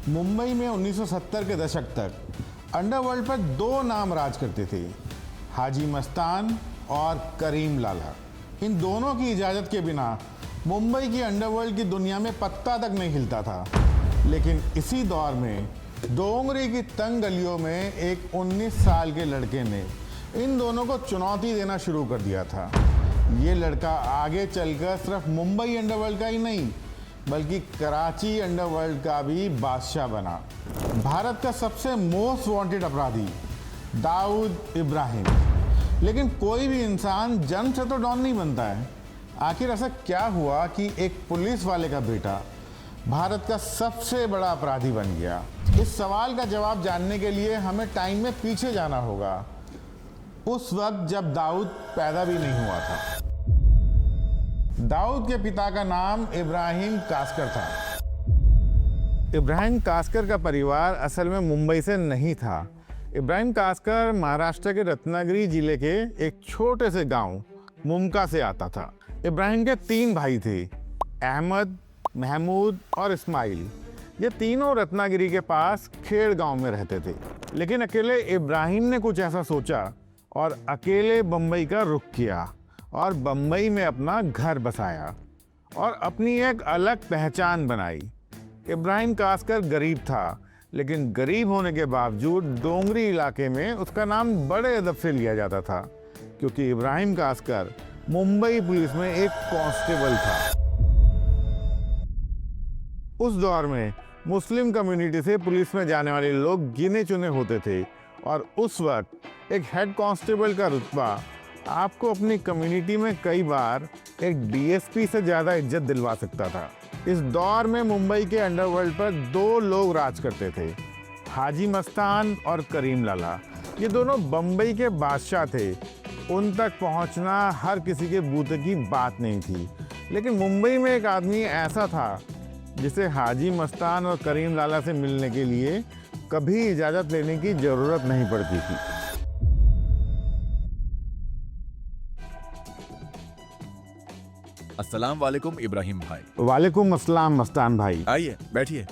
मुंबई में 1970 के दशक तक अंडरवर्ल्ड पर दो नाम राज करते थे, हाजी मस्तान और करीम लाला। इन दोनों की इजाज़त के बिना मुंबई की अंडरवर्ल्ड की दुनिया में पत्ता तक नहीं हिलता था। लेकिन इसी दौर में डोंगरी की तंग गलियों में एक 19 साल के लड़के ने इन दोनों को चुनौती देना शुरू कर दिया था। ये लड़का आगे चलकर सिर्फ मुंबई अंडरवर्ल्ड का ही नहीं बल्कि कराची अंडरवर्ल्ड का भी बादशाह बना। भारत का सबसे मोस्ट वांटेड अपराधी दाऊद इब्राहिम। लेकिन कोई भी इंसान जन्म से तो डॉन नहीं बनता है। आखिर ऐसा क्या हुआ कि एक पुलिस वाले का बेटा भारत का सबसे बड़ा अपराधी बन गया? इस सवाल का जवाब जानने के लिए हमें टाइम में पीछे जाना होगा, उस वक्त जब दाऊद पैदा भी नहीं हुआ था। दाऊद के पिता का नाम इब्राहिम कास्कर था। इब्राहिम कास्कर का परिवार असल में मुंबई से नहीं था। इब्राहिम कास्कर महाराष्ट्र के रत्नागिरी जिले के एक छोटे से गांव मुमका से आता था। इब्राहिम के 3 भाई थे, अहमद, महमूद और इस्माइल। ये तीनों रत्नागिरी के पास खेड़ गांव में रहते थे। लेकिन अकेले इब्राहिम ने कुछ ऐसा सोचा और अकेले बम्बई का रुख किया और बम्बई में अपना घर बसाया और अपनी एक अलग पहचान बनाई। इब्राहिम कास्कर गरीब था, लेकिन गरीब होने के बावजूद डोंगरी इलाके में उसका नाम बड़े अदब से लिया जाता था, क्योंकि इब्राहिम कास्कर मुंबई पुलिस में एक कांस्टेबल था। उस दौर में मुस्लिम कम्युनिटी से पुलिस में जाने वाले लोग गिने चुने होते थे और उस वक्त एक हेड कांस्टेबल का रुतबा आपको अपनी कम्युनिटी में कई बार एक डीएसपी से ज़्यादा इज्जत दिलवा सकता था। इस दौर में मुंबई के अंडरवर्ल्ड पर 2 लोग राज करते थे, हाजी मस्तान और करीम लाला। ये दोनों बम्बई के बादशाह थे। उन तक पहुंचना हर किसी के बूते की बात नहीं थी। लेकिन मुंबई में एक आदमी ऐसा था जिसे हाजी मस्तान और करीम लाला से मिलने के लिए कभी इजाज़त लेने की ज़रूरत नहीं पड़ती थी। अस्सलाम वालेकुम इब्राहिम भाई। वालेकुम अस्सलाम मस्तान भाई। आइए बैठिए।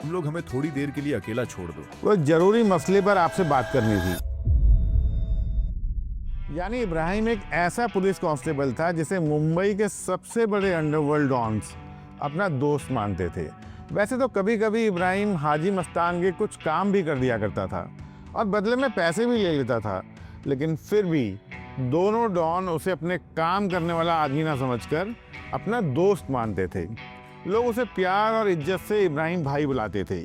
हम लोग हमें थोड़ी देर के लिए अकेला छोड़ दो। वो जरूरी मसले पर आपसे बात करनी थी। यानी इब्राहिम एक ऐसा पुलिस कांस्टेबल था जिसे मुंबई के सबसे बड़े अंडरवर्ल्ड डॉन्स अपना दोस्त मानते थे। वैसे तो कभी कभी इब्राहिम हाजी मस्तान के कुछ काम भी कर दिया करता था और बदले में पैसे भी ले लेता था, लेकिन फिर भी दोनों डॉन उसे अपने काम करने वाला आदमी ना समझकर अपना दोस्त मानते थे। लोग उसे प्यार और इज्जत से इब्राहिम भाई बुलाते थे।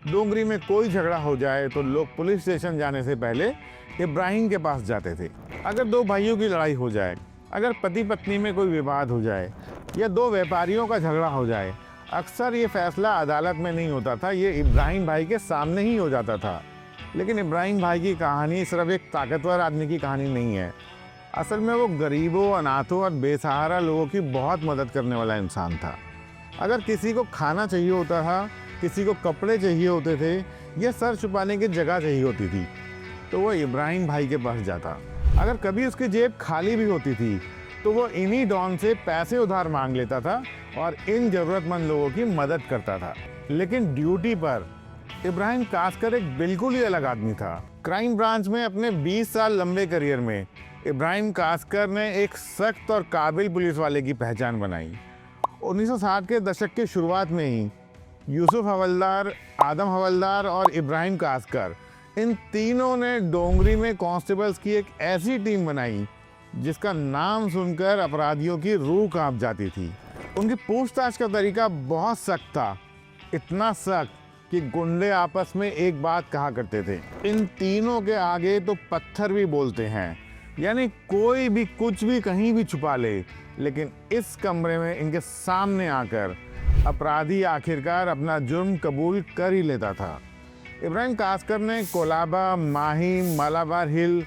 डोंगरी में कोई झगड़ा हो जाए तो लोग पुलिस स्टेशन जाने से पहले इब्राहिम के पास जाते थे। अगर 2 भाइयों की लड़ाई हो जाए, अगर पति पत्नी में कोई विवाद हो जाए या 2 व्यापारियों का झगड़ा हो जाए, अक्सर ये फैसला अदालत में नहीं होता था, ये इब्राहिम भाई के सामने ही हो जाता था। लेकिन इब्राहिम भाई की कहानी सिर्फ एक ताकतवर आदमी की कहानी नहीं है। असल में वो गरीबों, अनाथों और बेसहारा लोगों की बहुत मदद करने वाला इंसान था। अगर किसी को खाना चाहिए होता था, किसी को कपड़े चाहिए होते थे या सर छुपाने की जगह चाहिए होती थी, तो वो इब्राहिम भाई के पास जाता। अगर कभी उसकी जेब खाली भी होती थी तो वो इन्हीं डॉन से पैसे उधार मांग लेता था और इन ज़रूरतमंद लोगों की मदद करता था। लेकिन ड्यूटी पर इब्राहिम कास्कर एक बिल्कुल ही अलग आदमी था। क्राइम ब्रांच में अपने 20 साल लंबे करियर में इब्राहिम कास्कर ने एक सख्त और काबिल पुलिस वाले की पहचान बनाई। 1960 के दशक के शुरुआत में ही यूसुफ हवलदार, आदम हवलदार और इब्राहिम कास्कर, इन तीनों ने डोंगरी में कांस्टेबल्स की एक ऐसी टीम बनाई जिसका नाम सुनकर अपराधियों की रूह कांप जाती थी। उनकी पूछताछ का तरीका बहुत सख्त था, इतना सख्त कि गुंडे आपस में एक बात कहा करते थे, इन तीनों के आगे तो पत्थर भी बोलते हैं। यानी कोई भी कुछ भी कहीं भी छुपा ले, लेकिन इस कमरे में इनके सामने आकर अपराधी आखिरकार अपना जुर्म कबूल कर ही लेता था। इब्राहिम कास्कर ने कोलाबा, माहिम, मालाबार हिल,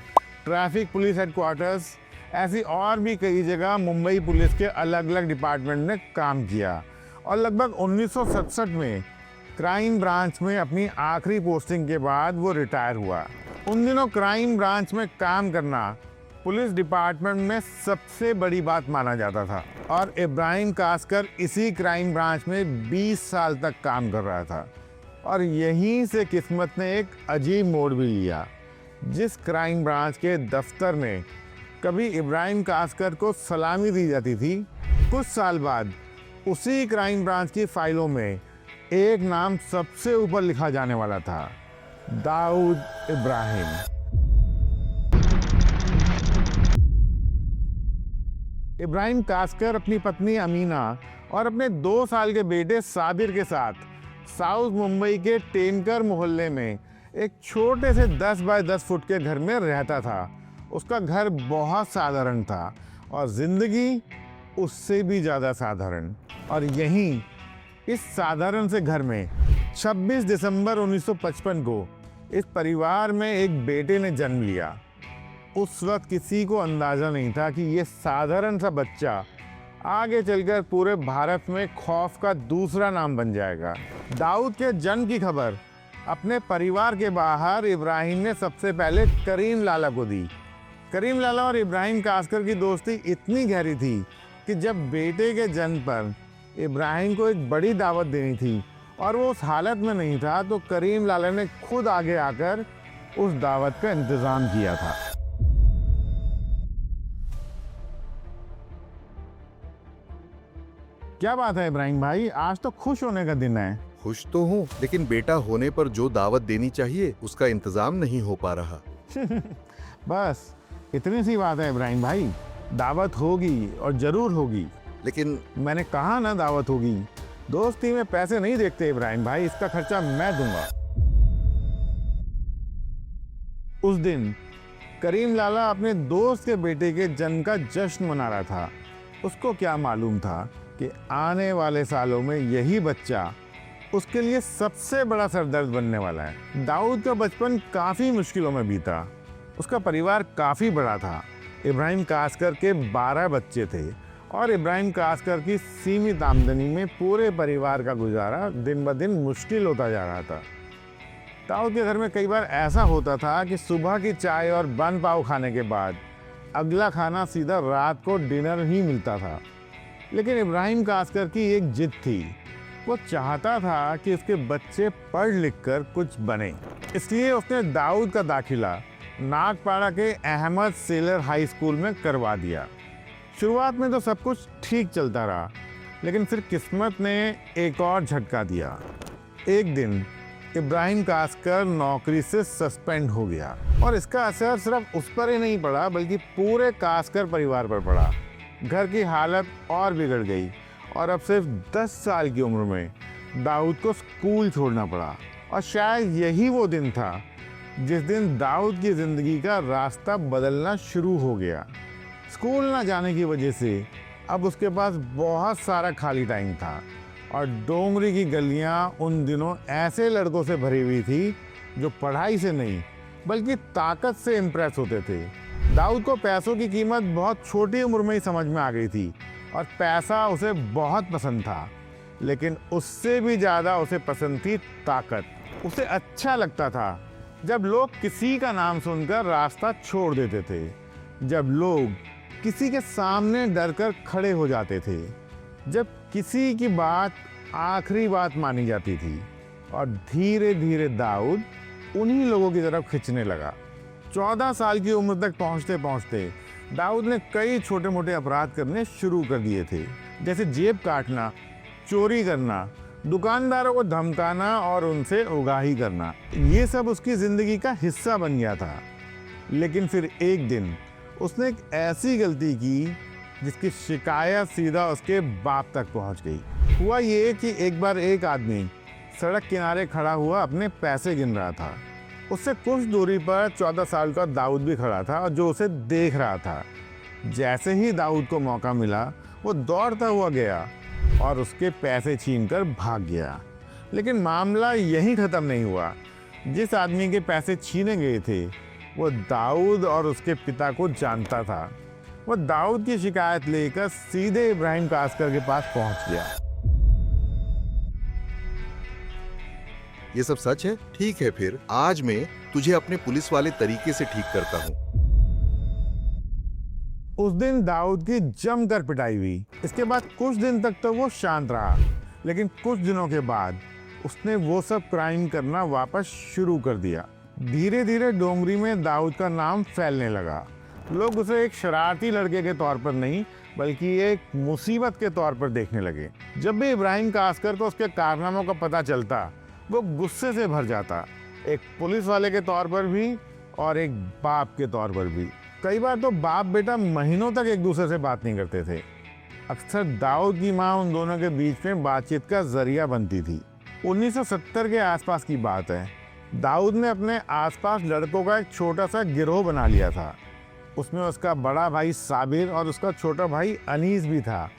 ट्रैफिक पुलिस हेडक्वार्टर्स, ऐसी और भी कई जगह मुंबई पुलिस के अलग अलग डिपार्टमेंट में काम किया और लगभग 1967 में क्राइम ब्रांच में अपनी आखिरी पोस्टिंग के बाद वो रिटायर हुआ। उन दिनों क्राइम ब्रांच में काम करना पुलिस डिपार्टमेंट में सबसे बड़ी बात माना जाता था और इब्राहिम कास्कर इसी क्राइम ब्रांच में 20 साल तक काम कर रहा था। और यहीं से किस्मत ने एक अजीब मोड़ भी लिया। जिस क्राइम ब्रांच के दफ्तर में कभी इब्राहिम कास्कर को सलामी दी जाती थी, कुछ साल बाद उसी क्राइम ब्रांच की फाइलों में एक नाम सबसे ऊपर लिखा जाने वाला था, दाऊद इब्राहिम। इब्राहिम कास्कर अपनी पत्नी अमीना और अपने 2 साल के बेटे साबिर के साथ साउथ मुंबई के टेनकर मोहल्ले में एक छोटे से 10 बाय 10 फुट के घर में रहता था। उसका घर बहुत साधारण था और ज़िंदगी उससे भी ज़्यादा साधारण। और यहीं इस साधारण से घर में 26 दिसंबर 1955 को इस परिवार में एक बेटे ने जन्म लिया। उस वक्त किसी को अंदाज़ा नहीं था कि ये साधारण सा बच्चा आगे चलकर पूरे भारत में खौफ का दूसरा नाम बन जाएगा। दाऊद के जन्म की खबर अपने परिवार के बाहर इब्राहिम ने सबसे पहले करीम लाला को दी। करीम लाला और इब्राहिम कास्कर की दोस्ती इतनी गहरी थी कि जब बेटे के जन्म पर इब्राहिम को एक बड़ी दावत देनी थी और वो उस हालत में नहीं था, तो करीम लाला ने खुद आगे आकर उस दावत का इंतज़ाम किया था। क्या बात है इब्राहिम भाई, आज तो खुश होने का दिन है। खुश तो हूँ, लेकिन बेटा होने पर जो दावत देनी चाहिए उसका इंतजाम नहीं हो पा रहा। बस इतनी सी बात है इब्राहिम भाई, दावत होगी और ज़रूर होगी। लेकिन मैंने कहा ना दावत होगी। दोस्ती में पैसे नहीं देखते इब्राहिम भाई, इसका खर्चा मैं दूंगा। उस दिन करीम लाला अपने दोस्त के बेटे के जन्म का जश्न मना रहा था। उसको क्या मालूम था कि आने वाले सालों में यही बच्चा उसके लिए सबसे बड़ा सरदर्द बनने वाला है। दाऊद का बचपन काफ़ी मुश्किलों में बीता। उसका परिवार काफ़ी बड़ा था। इब्राहिम कास्कर के 12 बच्चे थे और इब्राहिम कास्कर की सीमित आमदनी में पूरे परिवार का गुजारा दिन ब दिन मुश्किल होता जा रहा था। दाऊद के घर में कई बार ऐसा होता था कि सुबह की चाय और बन पाव खाने के बाद अगला खाना सीधा रात को डिनर ही मिलता था। लेकिन इब्राहिम कास्कर की एक जिद थी। वो चाहता था कि उसके बच्चे पढ़ लिख कर कुछ बने। इसलिए उसने दाऊद का दाखिला नागपाड़ा के अहमद सेलर हाई स्कूल में करवा दिया। शुरुआत में तो सब कुछ ठीक चलता रहा, लेकिन फिर किस्मत ने एक और झटका दिया। एक दिन इब्राहिम कास्कर नौकरी से सस्पेंड हो गया और इसका असर सिर्फ उस पर ही नहीं पड़ा, बल्कि पूरे कास्कर परिवार पर पड़ा। घर की हालत और बिगड़ गई और अब सिर्फ 10 साल की उम्र में दाऊद को स्कूल छोड़ना पड़ा। और शायद यही वो दिन था जिस दिन दाऊद की ज़िंदगी का रास्ता बदलना शुरू हो गया। स्कूल ना जाने की वजह से अब उसके पास बहुत सारा खाली टाइम था और डोंगरी की गलियां उन दिनों ऐसे लड़कों से भरी हुई थी जो पढ़ाई से नहीं बल्कि ताकत से इम्प्रेस होते थे। दाऊद को पैसों की कीमत बहुत छोटी उम्र में ही समझ में आ गई थी और पैसा उसे बहुत पसंद था, लेकिन उससे भी ज़्यादा उसे पसंद थी ताकत। उसे अच्छा लगता था जब लोग किसी का नाम सुनकर रास्ता छोड़ देते थे, जब लोग किसी के सामने डरकर खड़े हो जाते थे, जब किसी की बात आखिरी बात मानी जाती थी। और धीरे धीरे दाऊद उन्हीं लोगों की तरफ खिंचने लगा। 14 साल की उम्र तक पहुंचते पहुंचते दाऊद ने कई छोटे मोटे अपराध करने शुरू कर दिए थे, जैसे जेब काटना, चोरी करना, दुकानदारों को धमकाना और उनसे उगाही करना। ये सब उसकी ज़िंदगी का हिस्सा बन गया था। लेकिन फिर एक दिन उसने एक ऐसी गलती की जिसकी शिकायत सीधा उसके बाप तक पहुंच गई। हुआ ये कि एक बार एक आदमी सड़क किनारे खड़ा हुआ अपने पैसे गिन रहा था। उससे कुछ दूरी पर 14 साल का दाऊद भी खड़ा था और जो उसे देख रहा था। जैसे ही दाऊद को मौका मिला, वो दौड़ता हुआ गया और उसके पैसे छीनकर भाग गया। लेकिन मामला यहीं ख़त्म नहीं हुआ। जिस आदमी के पैसे छीने गए थे वो दाऊद और उसके पिता को जानता था। वो दाऊद की शिकायत लेकर सीधे इब्राहिम कास्कर के पास पहुंच गया। ये सब सच है? ठीक है, फिर आज मैं तुझे अपने पुलिस वाले तरीके से ठीक करता हूँ। उस दिन दाऊद की जमकर पिटाई हुई। इसके बाद कुछ दिन तक तो वो शांत रहा, लेकिन कुछ दिनों के बाद उसने वो सब क्राइम करना वापस शुरू कर दिया। धीरे धीरे डोंगरी में दाऊद का नाम फैलने लगा। लोग उसे एक शरारती लड़के के तौर पर नहीं बल्कि एक मुसीबत के तौर पर देखने लगे। जब भी इब्राहिम कासकर को उसके कारनामों का पता चलता वो गुस्से से भर जाता, एक पुलिस वाले के तौर पर भी और एक बाप के तौर पर भी। कई बार तो बाप बेटा महीनों तक एक दूसरे से बात नहीं करते थे। अक्सर दाऊद की माँ उन दोनों के बीच में बातचीत का जरिया बनती थी। 1970 के आसपास की बात है। दाऊद ने अपने आसपास लड़कों का एक छोटा सा गिरोह बना लिया था। उसमें उसका बड़ा भाई साबिर और उसका छोटा भाई अनीस भी था।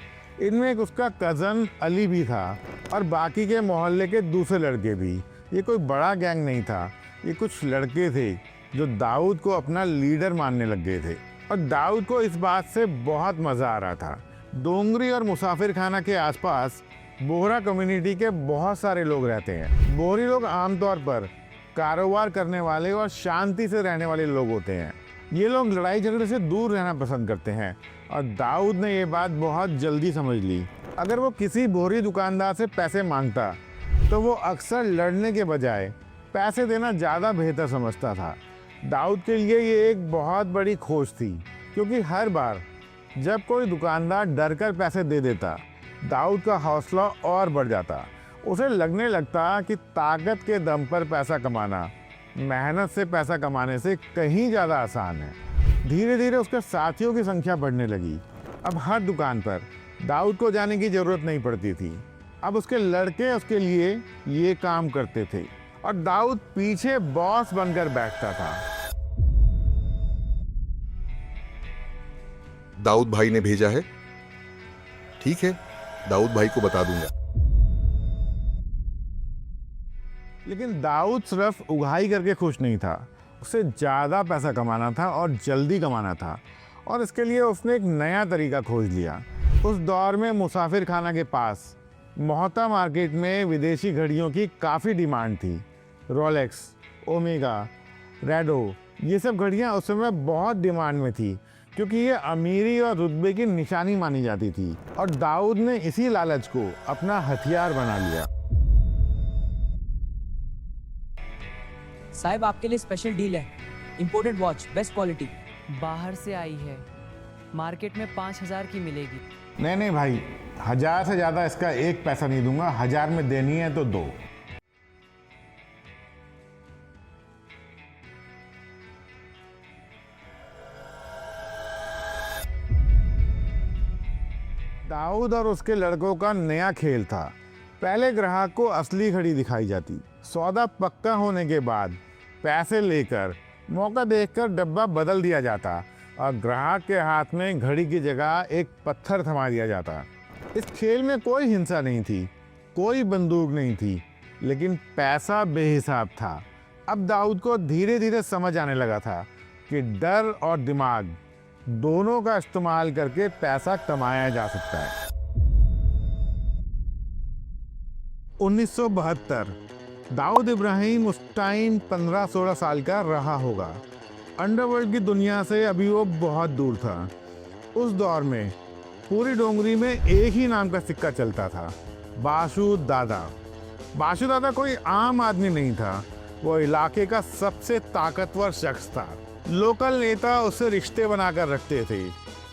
इनमें एक उसका कज़न अली भी था और बाकी के मोहल्ले के दूसरे लड़के भी। ये कोई बड़ा गैंग नहीं था, ये कुछ लड़के थे जो दाऊद को अपना लीडर मानने लग गए थे। और दाऊद को इस बात से बहुत मज़ा आ रहा था। डोंगरी और मुसाफिर खाना के आसपास बोहरा कम्युनिटी के बहुत सारे लोग रहते हैं। बोहरी लोग आमतौर पर कारोबार करने वाले और शांति से रहने वाले लोग होते हैं। ये लोग लड़ाई झगड़े से दूर रहना पसंद करते हैं और दाऊद ने ये बात बहुत जल्दी समझ ली। अगर वो किसी बोहरी दुकानदार से पैसे मांगता तो वो अक्सर लड़ने के बजाय पैसे देना ज़्यादा बेहतर समझता था। दाऊद के लिए ये एक बहुत बड़ी खोज थी, क्योंकि हर बार जब कोई दुकानदार डर कर पैसे दे देता दाऊद का हौसला और बढ़ जाता। उसे लगने लगता कि ताकत के दम पर पैसा कमाना मेहनत से पैसा कमाने से कहीं ज़्यादा आसान है। धीरे धीरे उसके साथियों की संख्या बढ़ने लगी। अब हर दुकान पर दाऊद को जाने की ज़रूरत नहीं पड़ती थी। अब उसके लड़के उसके लिए ये काम करते थे और दाऊद पीछे बॉस बनकर बैठता था। दाऊद भाई ने भेजा है, ठीक है, दाऊद भाई को बता दूंगा। लेकिन दाऊद सिर्फ उगाही करके खुश नहीं था। उसे ज़्यादा पैसा कमाना था और जल्दी कमाना था, और इसके लिए उसने एक नया तरीका खोज लिया। उस दौर में मुसाफिर खाना के पास मोहता मार्केट में विदेशी घड़ियों की काफ़ी डिमांड थी। रोलेक्स, ओमेगा, रेडो, ये सब घड़ियाँ उस समय बहुत डिमांड में थी, क्योंकि ये अमीरी और रुतबे की निशानी मानी जाती थी। और दाऊद ने इसी लालच को अपना हथियार बना लिया। साहब आपके लिए स्पेशल डील है, इंपोर्टेड वॉच, बेस्ट क्वालिटी। बाहर से आई है, मार्केट में 5,000 की मिलेगी। नहीं भाई, 1000 से ज़्यादा इसका एक पैसा नहीं दूंगा। 1000 में देनी है तो दो। दाऊद और उसके लड़कों का नया खेल था। पहले ग्राहक को असली घड़ी दिखाई जाती, सौदा पक्का होने के बाद पैसे लेकर मौका देखकर डब्बा बदल दिया जाता और ग्राहक के हाथ में घड़ी की जगह एक पत्थर थमा दिया जाता। इस खेल में कोई हिंसा नहीं थी, कोई बंदूक नहीं थी, लेकिन पैसा बेहिसाब था। अब दाऊद को धीरे धीरे समझ आने लगा था कि डर और दिमाग दोनों का इस्तेमाल करके पैसा कमाया जा सकता है। 1972 दाऊद इब्राहिम उस टाइम 15-16 साल का रहा होगा। अंडरवर्ल्ड की दुनिया से अभी वो बहुत दूर था। उस दौर में पूरी डोंगरी में एक ही नाम का सिक्का चलता था, बाशु दादा। बाशु दादा कोई आम आदमी नहीं था, वो इलाके का सबसे ताकतवर शख्स था। लोकल नेता उससे रिश्ते बनाकर रखते थे,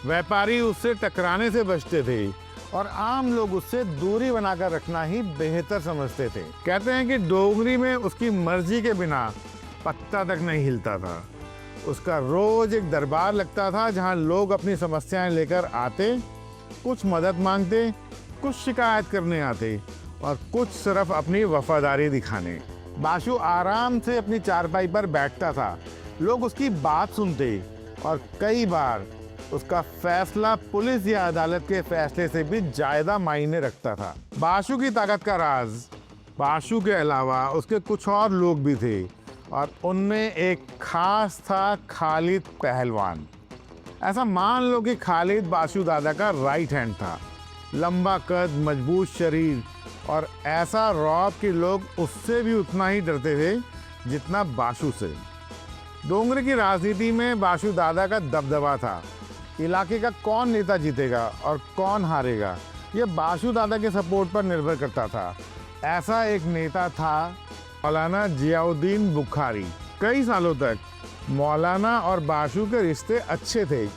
व्यापारी उससे टकराने से बचते थे और आम लोग उससे दूरी बनाकर रखना ही बेहतर समझते थे। कहते हैं कि डोंगरी में उसकी मर्जी के बिना पत्ता तक नहीं हिलता था। उसका रोज एक दरबार लगता था जहां लोग अपनी समस्याएं लेकर आते, कुछ मदद मांगते, कुछ शिकायत करने आते और कुछ सिर्फ अपनी वफादारी दिखाने। बाशु आराम से अपनी चारपाई पर बैठता था, लोग उसकी बात सुनते और कई बार उसका फैसला पुलिस या अदालत के फैसले से भी ज़्यादा मायने रखता था। बाशु की ताकत का राज बाशु के अलावा उसके कुछ और लोग भी थे और उनमें एक खास था खालिद पहलवान। ऐसा मान लो कि खालिद बाशु दादा का राइट हैंड था। लंबा कद, मजबूत शरीर और ऐसा रौब कि लोग उससे भी उतना ही डरते थे जितना बाशु से। डोंगरी की राजनीति में बाशु दादा का दबदबा था। इलाके का कौन नेता जीतेगा और कौन हारेगा, यह बाशु दादा के सपोर्ट पर निर्भर करता था। ऐसा एक नेता था मौलाना जियाउद्दीन बुखारी। कई सालों तक मौलाना और बाशु के रिश्ते अच्छे थे।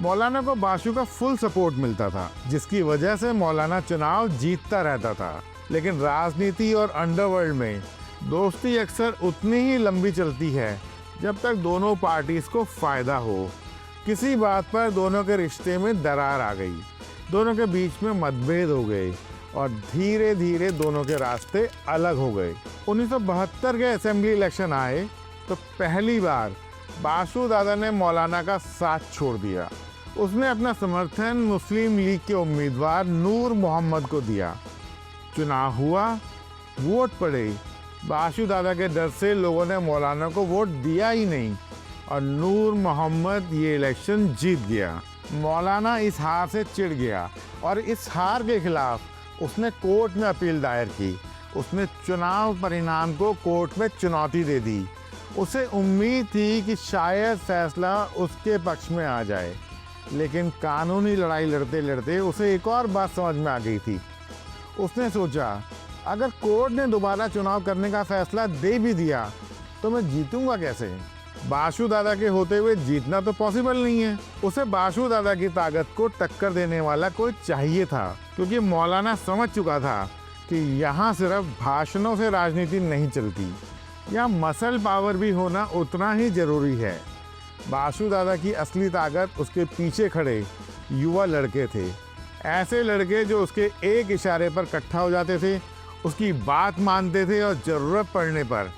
मौलाना को बाशु का फुल सपोर्ट मिलता था, जिसकी वजह से मौलाना चुनाव जीतता रहता था। लेकिन राजनीति और अंडरवर्ल्ड में दोस्ती अक्सर उतनी ही लंबी चलती है जब तक दोनों पार्टीज को फायदा हो। किसी बात पर दोनों के रिश्ते में दरार आ गई, दोनों के बीच में मतभेद हो गए और धीरे धीरे दोनों के रास्ते अलग हो गए। 1972 के असेंबली इलेक्शन आए तो पहली बार बाशु दादा ने मौलाना का साथ छोड़ दिया। उसने अपना समर्थन मुस्लिम लीग के उम्मीदवार नूर मोहम्मद को दिया। चुनाव हुआ, वोट पड़े। बाशु दादा के डर से लोगों ने मौलाना को वोट दिया ही नहीं और नूर मोहम्मद ये इलेक्शन जीत गया। मौलाना इस हार से चिढ़ गया और इस हार के खिलाफ उसने कोर्ट में अपील दायर की। उसने चुनाव परिणाम को कोर्ट में चुनौती दे दी। उसे उम्मीद थी कि शायद फैसला उसके पक्ष में आ जाए, लेकिन कानूनी लड़ाई लड़ते लड़ते उसे एक और बात समझ में आ गई थी। उसने सोचा, अगर कोर्ट ने दोबारा चुनाव करने का फैसला दे भी दिया तो मैं जीतूंगा कैसे? बाशु दादा के होते हुए जीतना तो पॉसिबल नहीं है। उसे बाशु दादा की ताकत को टक्कर देने वाला कोई चाहिए था, क्योंकि मौलाना समझ चुका था कि यहाँ सिर्फ भाषणों से राजनीति नहीं चलती, यहाँ मसल पावर भी होना उतना ही जरूरी है। बाशु दादा की असली ताकत उसके पीछे खड़े युवा लड़के थे। ऐसे लड़के जो उसके एक इशारे पर इकट्ठा हो जाते थे, उसकी बात मानते थे और ज़रूरत पड़ने पर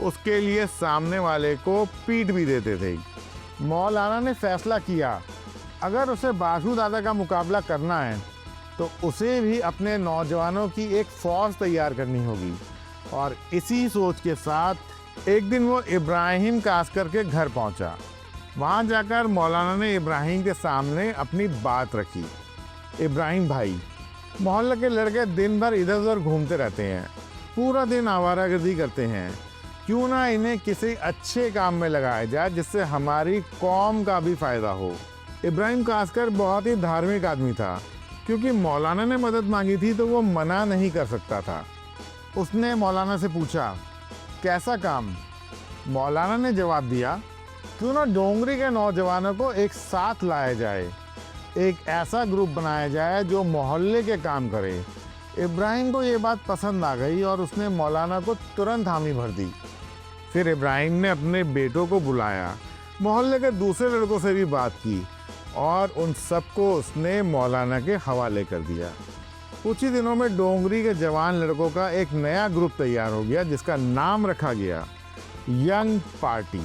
उसके लिए सामने वाले को पीट भी देते थे। मौलाना ने फैसला किया, अगर उसे बाशु दादा का मुकाबला करना है तो उसे भी अपने नौजवानों की एक फ़ौज तैयार करनी होगी। और इसी सोच के साथ एक दिन वो इब्राहिम कास्कर के घर पहुंचा। वहां जाकर मौलाना ने इब्राहिम के सामने अपनी बात रखी। इब्राहिम भाई, मोहल्ले के लड़के दिन भर इधर उधर घूमते रहते हैं, पूरा दिन आवारागर्दी करते हैं। क्यों ना इन्हें किसी अच्छे काम में लगाया जाए जिससे हमारी कौम का भी फ़ायदा हो। इब्राहिम कास्कर बहुत ही धार्मिक आदमी था, क्योंकि मौलाना ने मदद मांगी थी तो वो मना नहीं कर सकता था। उसने मौलाना से पूछा, कैसा काम? मौलाना ने जवाब दिया, क्यों ना डोंगरी के नौजवानों को एक साथ लाया जाए, एक ऐसा ग्रुप बनाया जाए जो मोहल्ले के काम करे। इब्राहिम को ये बात पसंद आ गई और उसने मौलाना को तुरंत हामी भर दी। फिर इब्राहिम ने अपने बेटों को बुलाया, मोहल्ले के दूसरे लड़कों से भी बात की और उन सबको उसने मौलाना के हवाले कर दिया। कुछ ही दिनों में डोंगरी के जवान लड़कों का एक नया ग्रुप तैयार हो गया, जिसका नाम रखा गया यंग पार्टी।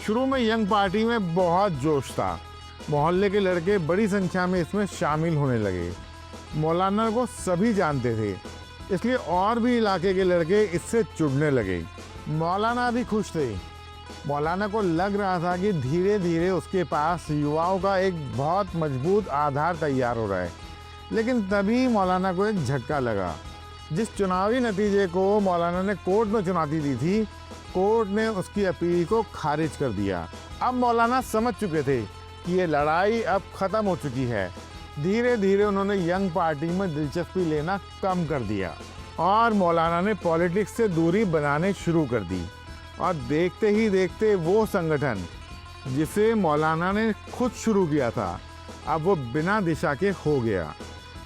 शुरू में यंग पार्टी में बहुत जोश था। मोहल्ले के लड़के बड़ी संख्या में इसमें शामिल होने लगे। मौलाना को सभी जानते थे, इसलिए और भी इलाके के लड़के इससे जुड़ने लगे। मौलाना भी खुश थे। मौलाना को लग रहा था कि धीरे धीरे उसके पास युवाओं का एक बहुत मजबूत आधार तैयार हो रहा है। लेकिन तभी मौलाना को एक झटका लगा। जिस चुनावी नतीजे को मौलाना ने कोर्ट में चुनौती दी थी, कोर्ट ने उसकी अपील को खारिज कर दिया। अब मौलाना समझ चुके थे कि ये लड़ाई अब ख़त्म हो चुकी है। धीरे धीरे उन्होंने यंग पार्टी में दिलचस्पी लेना कम कर दिया और मौलाना ने पॉलिटिक्स से दूरी बनाने शुरू कर दी। और देखते ही देखते वो संगठन जिसे मौलाना ने खुद शुरू किया था, अब वो बिना दिशा के हो गया।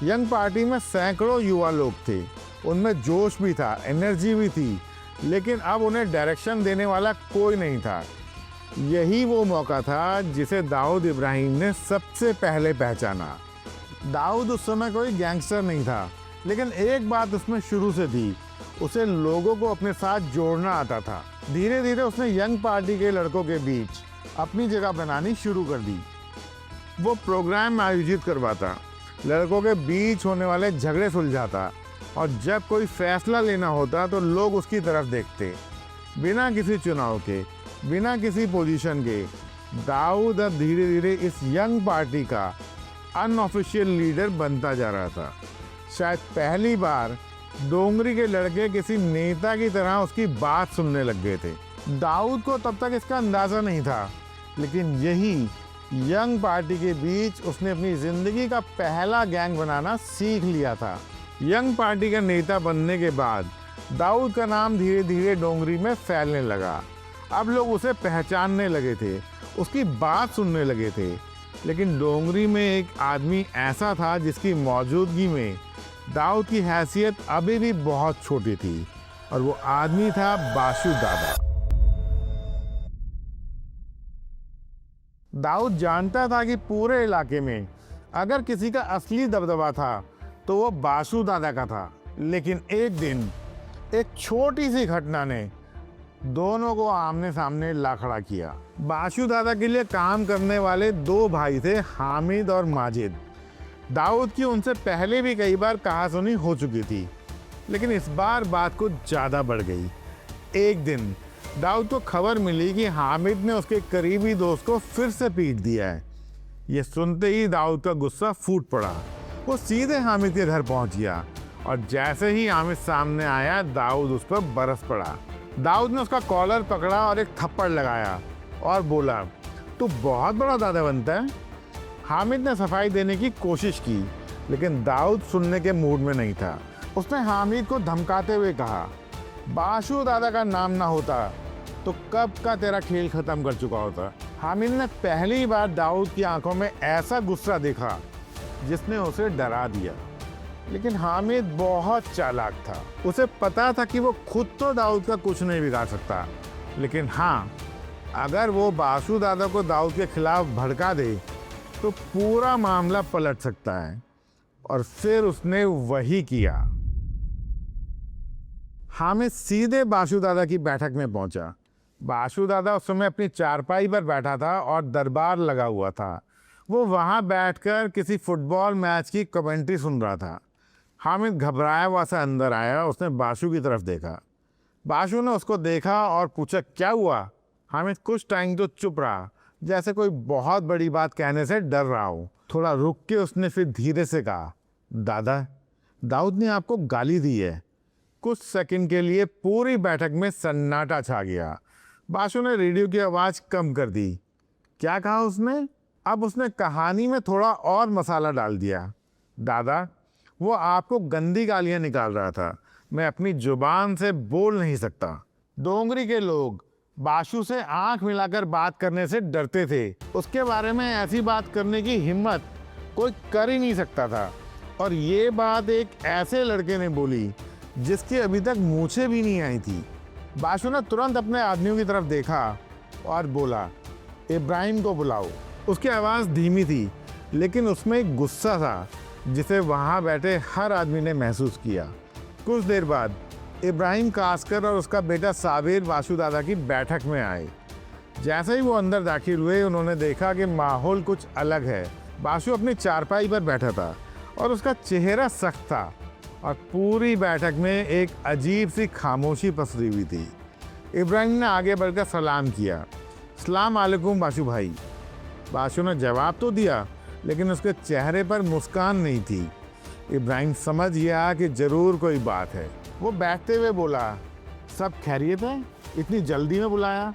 यंग पार्टी में सैकड़ों युवा लोग थे, उनमें जोश भी था, एनर्जी भी थी, लेकिन अब उन्हें डायरेक्शन देने वाला कोई नहीं था। यही वो मौका था जिसे दाऊद इब्राहिम ने सबसे पहले पहचाना। दाऊद उस समय कोई गैंगस्टर नहीं था, लेकिन एक बात उसमें शुरू से थी, उसे लोगों को अपने साथ जोड़ना आता था। धीरे धीरे उसने यंग पार्टी के लड़कों के बीच अपनी जगह बनानी शुरू कर दी। वो प्रोग्राम आयोजित करवाता, लड़कों के बीच होने वाले झगड़े सुलझाता और जब कोई फैसला लेना होता तो लोग उसकी तरफ देखते। बिना किसी चुनाव के, बिना किसी पोजीशन के, दाऊद अब धीरे धीरे इस यंग पार्टी का अनऑफिशियल लीडर बनता जा रहा था। शायद पहली बार डोंगरी के लड़के किसी नेता की तरह उसकी बात सुनने लग गए थे। दाऊद को तब तक इसका अंदाज़ा नहीं था, लेकिन यही यंग पार्टी के बीच उसने अपनी ज़िंदगी का पहला गैंग बनाना सीख लिया था। यंग पार्टी का नेता बनने के बाद दाऊद का नाम धीरे धीरे डोंगरी में फैलने लगा। अब लोग उसे पहचानने लगे थे, उसकी बात सुनने लगे थे। लेकिन डोंगरी में एक आदमी ऐसा था जिसकी मौजूदगी में दाऊद की हैसियत अभी भी बहुत छोटी थी, और वो आदमी था बाशु दादा। दाऊद जानता था कि पूरे इलाके में अगर किसी का असली दबदबा था तो वो बाशु दादा का था। लेकिन एक दिन एक छोटी सी घटना ने दोनों को आमने सामने ला खड़ा किया। बाशु दादा के लिए काम करने वाले दो भाई थे, हामिद और माजिद। दाऊद की उनसे पहले भी कई बार कहा सुनी हो चुकी थी, लेकिन इस बार बात कुछ ज़्यादा बढ़ गई। एक दिन दाऊद को खबर मिली कि हामिद ने उसके करीबी दोस्त को फिर से पीट दिया है। ये सुनते ही दाऊद का गुस्सा फूट पड़ा। वो सीधे हामिद के घर पहुंच गया, और जैसे ही हामिद सामने आया दाऊद उस पर बरस पड़ा। दाऊद ने उसका कॉलर पकड़ा और एक थप्पड़ लगाया और बोला, तू बहुत बड़ा दादा बनता है। हामिद ने सफाई देने की कोशिश की, लेकिन दाऊद सुनने के मूड में नहीं था। उसने हामिद को धमकाते हुए कहा, बाशु दादा का नाम ना होता तो कब का तेरा खेल खत्म कर चुका होता। हामिद ने पहली बार दाऊद की आंखों में ऐसा गुस्सा देखा जिसने उसे डरा दिया। लेकिन हामिद बहुत चालाक था। उसे पता था कि वो खुद तो दाऊद का कुछ नहीं बिगाड़ सकता, लेकिन हाँ, अगर वो बाशु दादा को दाऊद के खिलाफ भड़का दे तो पूरा मामला पलट सकता है। और फिर उसने वही किया। हामिद सीधे बाशु दादा की बैठक में पहुंचा। बाशु दादा उस समय अपनी चारपाई पर बैठा था और दरबार लगा हुआ था। वो वहां बैठकर किसी फुटबॉल मैच की कमेंट्री सुन रहा था। हामिद घबराया हुआ सा अंदर आया। उसने बाशु की तरफ देखा। बाशु ने उसको देखा और पूछा, क्या हुआ? हामिद कुछ टाइम तो चुप रहा, जैसे कोई बहुत बड़ी बात कहने से डर रहा हो। थोड़ा रुक के उसने फिर धीरे से कहा, दादा, दाऊद ने आपको गाली दी है। कुछ सेकंड के लिए पूरी बैठक में सन्नाटा छा गया। बाशु ने रेडियो की आवाज़ कम कर दी। क्या कहा उसने? अब उसने कहानी में थोड़ा और मसाला डाल दिया। दादा, वो आपको गंदी गालियाँ निकाल रहा था। मैं अपनी जुबान से बोल नहीं सकता। डोंगरी के लोग बाशु से आंख मिलाकर बात करने से डरते थे। उसके बारे में ऐसी बात करने की हिम्मत कोई कर ही नहीं सकता था। और ये बात एक ऐसे लड़के ने बोली जिसकी अभी तक मूछें भी नहीं आई थी। बाशु ने तुरंत अपने आदमियों की तरफ देखा और बोला, इब्राहिम को बुलाओ। उसकी आवाज़ धीमी थी, लेकिन उसमें एक गुस्सा था जिसे वहाँ बैठे हर आदमी ने महसूस किया। कुछ देर बाद इब्राहिम कास्कर और उसका बेटा साबिर बाशु दादा की बैठक में आए। जैसे ही वो अंदर दाखिल हुए, उन्होंने देखा कि माहौल कुछ अलग है। बाशु अपनी चारपाई पर बैठा था और उसका चेहरा सख्त था, और पूरी बैठक में एक अजीब सी खामोशी पसरी हुई थी। इब्राहिम ने आगे बढ़कर सलाम किया, अस्सलाम वालेकुम बाशु भाई। बाशु ने जवाब तो दिया, लेकिन उसके चेहरे पर मुस्कान नहीं थी। इब्राहिम समझ गया कि ज़रूर कोई बात है। वो बैठते हुए बोला, सब खैरियत है? इतनी जल्दी में बुलाया?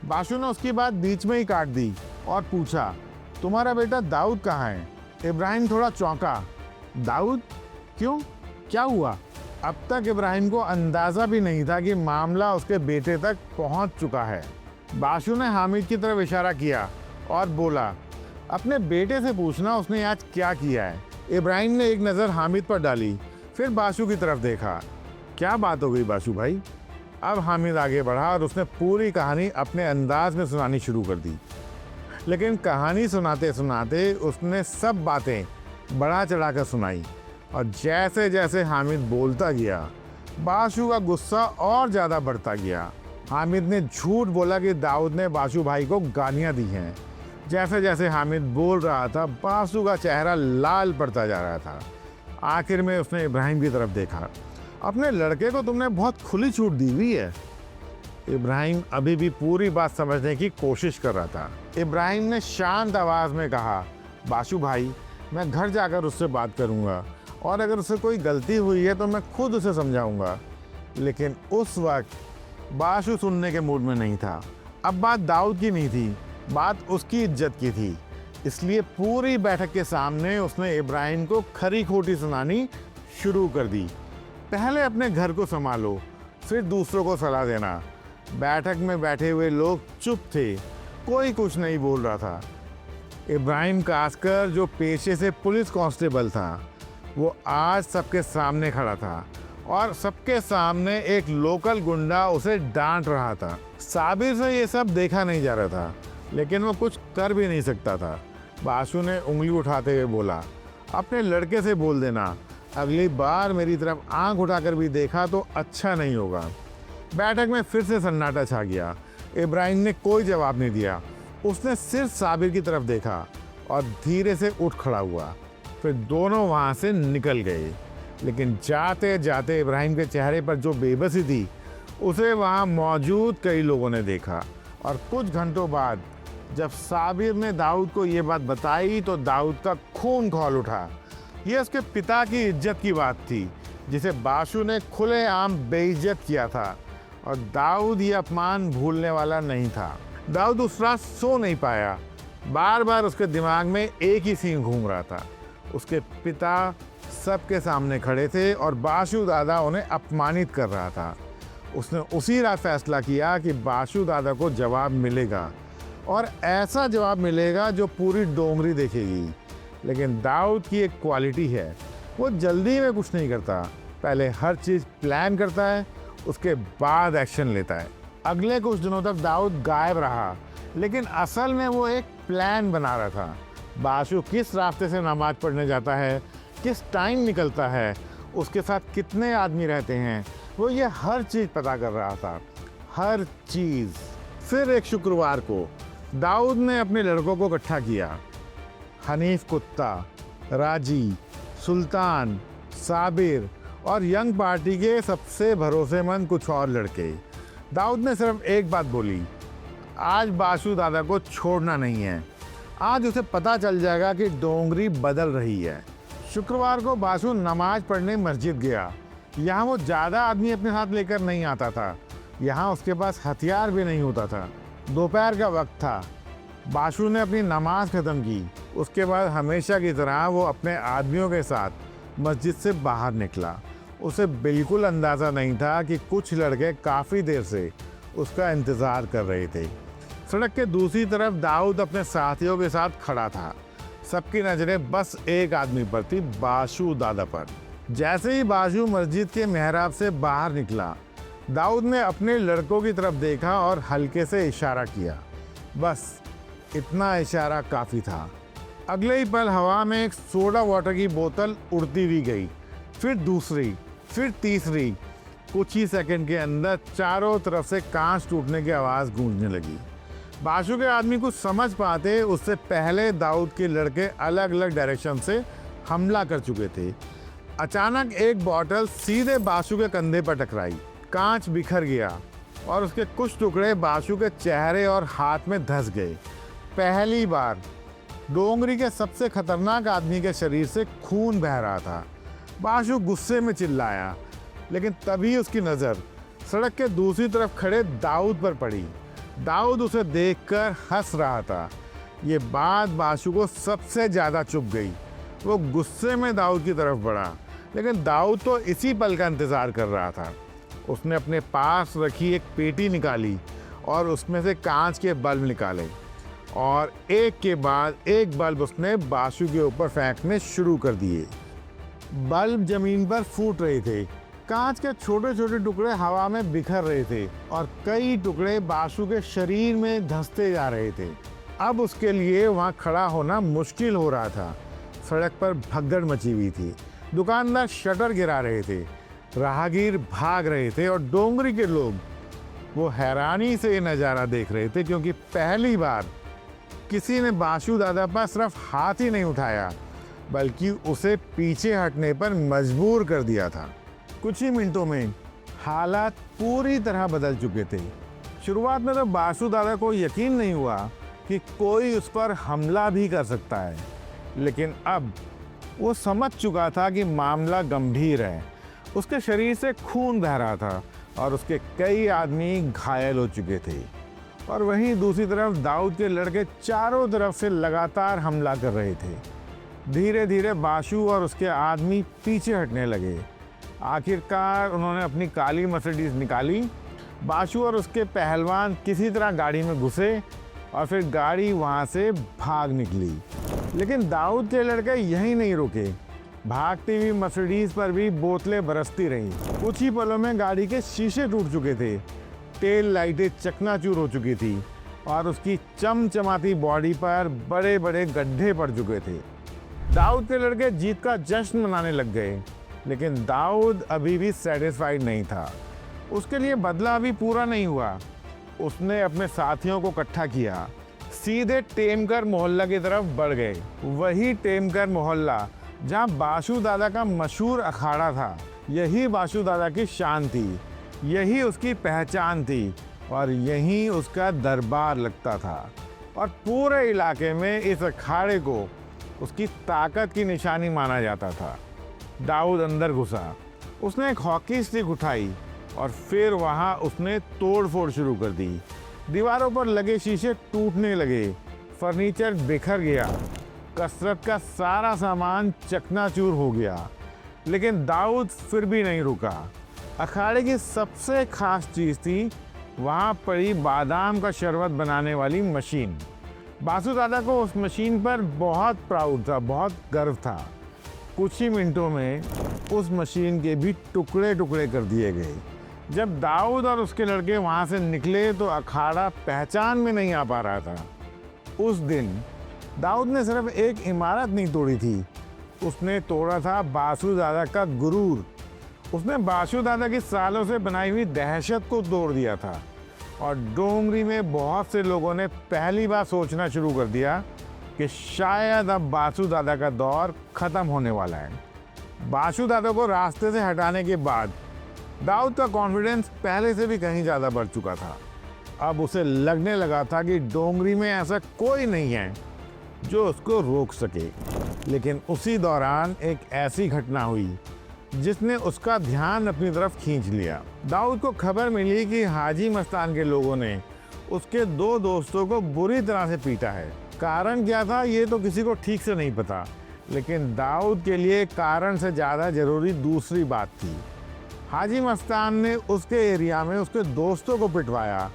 बाशु ने उसकी बात बीच में ही काट दी और पूछा, तुम्हारा बेटा दाऊद कहाँ है? इब्राहिम थोड़ा चौंका। दाऊद? क्यों, क्या हुआ? अब तक इब्राहिम को अंदाज़ा भी नहीं था कि मामला उसके बेटे तक पहुंच चुका है। बाशु ने हामिद की तरफ इशारा किया और बोला, अपने बेटे से पूछना उसने आज क्या किया है। इब्राहिम ने एक नज़र हामिद पर डाली, फिर बाशु की तरफ देखा। क्या बात हो गई बाशु भाई? अब हामिद आगे बढ़ा और उसने पूरी कहानी अपने अंदाज में सुनानी शुरू कर दी। लेकिन कहानी सुनाते सुनाते उसने सब बातें बढ़ा चढ़ा कर सुनाई, और जैसे जैसे हामिद बोलता गया, बाशु का गुस्सा और ज़्यादा बढ़ता गया। हामिद ने झूठ बोला कि दाऊद ने बाशु भाई को गालियाँ दी हैं। जैसे जैसे हामिद बोल रहा था, बाशु का चेहरा लाल पड़ता जा रहा था। आखिर में उसने इब्राहिम की तरफ देखा। अपने लड़के को तुमने बहुत खुली छूट दी हुई है। इब्राहिम अभी भी पूरी बात समझने की कोशिश कर रहा था। इब्राहिम ने शांत आवाज़ में कहा, बाशु भाई, मैं घर जाकर उससे बात करूंगा, और अगर उससे कोई गलती हुई है तो मैं खुद उसे समझाऊंगा। लेकिन उस वक्त बाशु सुनने के मूड में नहीं था। अब बात दाऊद की नहीं थी, बात उसकी इज्जत की थी। इसलिए पूरी बैठक के सामने उसने इब्राहिम को खरी खोटी सुनानी शुरू कर दी। पहले अपने घर को संभालो, फिर दूसरों को सलाह देना। बैठक में बैठे हुए लोग चुप थे, कोई कुछ नहीं बोल रहा था। इब्राहिम कास्कर जो पेशे से पुलिस कांस्टेबल था, वो आज सबके सामने खड़ा था और सबके सामने एक लोकल गुंडा उसे डांट रहा था। साबिर से ये सब देखा नहीं जा रहा था, लेकिन वो कुछ कर भी नहीं सकता था। बासु ने उंगली उठाते हुए बोला, अपने लड़के से बोल देना, अगली बार मेरी तरफ आंख उठाकर भी देखा तो अच्छा नहीं होगा। बैठक में फिर से सन्नाटा छा गया। इब्राहिम ने कोई जवाब नहीं दिया। उसने सिर्फ साबिर की तरफ देखा और धीरे से उठ खड़ा हुआ। फिर दोनों वहाँ से निकल गए। लेकिन जाते जाते इब्राहिम के चेहरे पर जो बेबसी थी, उसे वहाँ मौजूद कई लोगों ने देखा। और कुछ घंटों बाद जब साबिर ने दाऊद को ये बात बताई तो दाऊद का खून खौल उठा। ये उसके पिता की इज्जत की बात थी, जिसे बासु ने खुलेआम बेइज्जत किया था। और दाऊद ये अपमान भूलने वाला नहीं था। दाऊद उस रात सो नहीं पाया। बार बार उसके दिमाग में एक ही सीन घूम रहा था। उसके पिता सबके सामने खड़े थे और बासु दादा उन्हें अपमानित कर रहा था। उसने उसी रात फैसला किया कि बासु दादा को जवाब मिलेगा, और ऐसा जवाब मिलेगा जो पूरी डोंगरी देखेगी। लेकिन दाऊद की एक क्वालिटी है, वो जल्दी में कुछ नहीं करता। पहले हर चीज़ प्लान करता है, उसके बाद एक्शन लेता है। अगले कुछ दिनों तक दाऊद गायब रहा, लेकिन असल में वो एक प्लान बना रहा था। बासु किस रास्ते से नमाज पढ़ने जाता है, किस टाइम निकलता है, उसके साथ कितने आदमी रहते हैं, वो ये हर चीज़ पता कर रहा था, हर चीज़। फिर एक शुक्रवार को दाऊद ने अपने लड़कों को इकट्ठा किया। हनीफ कुत्ता, राजी, सुल्तान, साबिर और यंग पार्टी के सबसे भरोसेमंद कुछ और लड़के। दाऊद ने सिर्फ एक बात बोली, आज बासु दादा को छोड़ना नहीं है। आज उसे पता चल जाएगा कि डोंगरी बदल रही है। शुक्रवार को बासु नमाज पढ़ने मस्जिद गया। यहाँ वो ज़्यादा आदमी अपने साथ लेकर नहीं आता था। यहाँ उसके पास हथियार भी नहीं होता था। दोपहर का वक्त था। बासु ने अपनी नमाज ख़त्म की। उसके बाद हमेशा की तरह वो अपने आदमियों के साथ मस्जिद से बाहर निकला। उसे बिल्कुल अंदाज़ा नहीं था कि कुछ लड़के काफ़ी देर से उसका इंतज़ार कर रहे थे। सड़क के दूसरी तरफ दाऊद अपने साथियों के साथ खड़ा था। सबकी नज़रें बस एक आदमी पर थी, बासु दादा पर। जैसे ही बासु मस्जिद के मेहराब से बाहर निकला, दाऊद ने अपने लड़कों की तरफ देखा और हल्के से इशारा किया। बस इतना इशारा काफ़ी था। अगले ही पल हवा में एक सोडा वाटर की बोतल उड़ती हुई गई, फिर दूसरी, फिर तीसरी। कुछ ही सेकंड के अंदर चारों तरफ से कांच टूटने की आवाज़ गूंजने लगी। बासु के आदमी कुछ समझ पाते उससे पहले दाऊद के लड़के अलग अलग डायरेक्शन से हमला कर चुके थे। अचानक एक बॉटल सीधे बासु के कंधे पर टकराई। कांच बिखर गया और उसके कुछ टुकड़े बासु के चेहरे और हाथ में धंस गए। पहली बार डोंगरी के सबसे खतरनाक आदमी के शरीर से खून बह रहा था। बासु गुस्से में चिल्लाया, लेकिन तभी उसकी नज़र सड़क के दूसरी तरफ खड़े दाऊद पर पड़ी। दाऊद उसे देखकर हंस रहा था। ये बात बासु को सबसे ज़्यादा चुभ गई। वो गुस्से में दाऊद की तरफ बढ़ा, लेकिन दाऊद तो इसी पल का इंतज़ार कर रहा था। उसने अपने पास रखी एक पेटी निकाली और उसमें से कांच के बल्ब निकाले, और एक के बाद एक बल्ब उसने बासु के ऊपर फेंकने शुरू कर दिए। बल्ब जमीन पर फूट रहे थे। कांच के छोटे छोटे टुकड़े हवा में बिखर रहे थे और कई टुकड़े बासु के शरीर में धंसते जा रहे थे। अब उसके लिए वहाँ खड़ा होना मुश्किल हो रहा था। सड़क पर भगदड़ मची हुई थी। दुकानदार शटर गिरा रहे थे, राहगीर भाग रहे थे और डोंगरी के लोग वो हैरानी से ये नज़ारा देख रहे थे, क्योंकि पहली बार किसी ने बासु दादा पर सिर्फ हाथ ही नहीं उठाया, बल्कि उसे पीछे हटने पर मजबूर कर दिया था। कुछ ही मिनटों में हालात पूरी तरह बदल चुके थे। शुरुआत में तो बासु दादा को यकीन नहीं हुआ कि कोई उस पर हमला भी कर सकता है, लेकिन अब वो समझ चुका था कि मामला गंभीर है। उसके शरीर से खून बह रहा था और उसके कई आदमी घायल हो चुके थे। और वहीं दूसरी तरफ दाऊद के लड़के चारों तरफ से लगातार हमला कर रहे थे। धीरे धीरे बाशु और उसके आदमी पीछे हटने लगे। आखिरकार उन्होंने अपनी काली मर्सिडीज निकाली। बाशु और उसके पहलवान किसी तरह गाड़ी में घुसे और फिर गाड़ी वहाँ से भाग निकली। लेकिन दाऊद के लड़के यहीं नहीं रुके। भागती हुई मर्सिडीज पर भी बोतलें बरसती रहीं। कुछ ही पलों में गाड़ी के शीशे टूट चुके थे, टेल लाइटें चकनाचूर हो चुकी थी और उसकी चमचमाती बॉडी पर बड़े बड़े गड्ढे पड़ चुके थे। दाऊद के लड़के जीत का जश्न मनाने लग गए, लेकिन दाऊद अभी भी सेटिस्फाइड नहीं था। उसके लिए बदला अभी पूरा नहीं हुआ। उसने अपने साथियों को इकट्ठा किया, सीधे टेमकर मोहल्ला की तरफ बढ़ गए। वही टेमकर मोहल्ला जहाँ बाशु दादा का मशहूर अखाड़ा था। यही बाशु दादा की शान थी, यही उसकी पहचान थी और यहीं उसका दरबार लगता था। और पूरे इलाके में इस अखाड़े को उसकी ताकत की निशानी माना जाता था। दाऊद अंदर घुसा। उसने एक हॉकी स्टिक उठाई और फिर वहाँ उसने तोड़ फोड़ शुरू कर दी। दीवारों पर लगे शीशे टूटने लगे, फर्नीचर बिखर गया, कसरत का सारा सामान चकनाचूर हो गया। लेकिन दाऊद फिर भी नहीं रुका। अखाड़े की सबसे खास चीज़ थी वहाँ पड़ी बादाम का शरबत बनाने वाली मशीन। बासु दादा को उस मशीन पर बहुत प्राउड था, बहुत गर्व था। कुछ ही मिनटों में उस मशीन के भी टुकड़े टुकड़े कर दिए गए। जब दाऊद और उसके लड़के वहाँ से निकले तो अखाड़ा पहचान में नहीं आ पा रहा था। उस दिन दाऊद ने सिर्फ एक इमारत नहीं तोड़ी थी, उसने तोड़ा था बासु दादा का गुरूर। उसने बासु दादा की सालों से बनाई हुई दहशत को तोड़ दिया था। और डोंगरी में बहुत से लोगों ने पहली बार सोचना शुरू कर दिया कि शायद अब बासु दादा का दौर ख़त्म होने वाला है। बासु दादा को रास्ते से हटाने के बाद दाऊद का कॉन्फिडेंस पहले से भी कहीं ज़्यादा बढ़ चुका था। अब उसे लगने लगा था कि डोंगरी में ऐसा कोई नहीं है जो उसको रोक सके। लेकिन उसी दौरान एक ऐसी घटना हुई जिसने उसका ध्यान अपनी तरफ खींच लिया। दाऊद को खबर मिली कि हाजी मस्तान के लोगों ने उसके 2 दोस्तों को बुरी तरह से पीटा है। कारण क्या था ये तो किसी को ठीक से नहीं पता, लेकिन दाऊद के लिए कारण से ज़्यादा ज़रूरी दूसरी बात थी। हाजी मस्तान ने उसके एरिया में उसके दोस्तों को पिटवाया।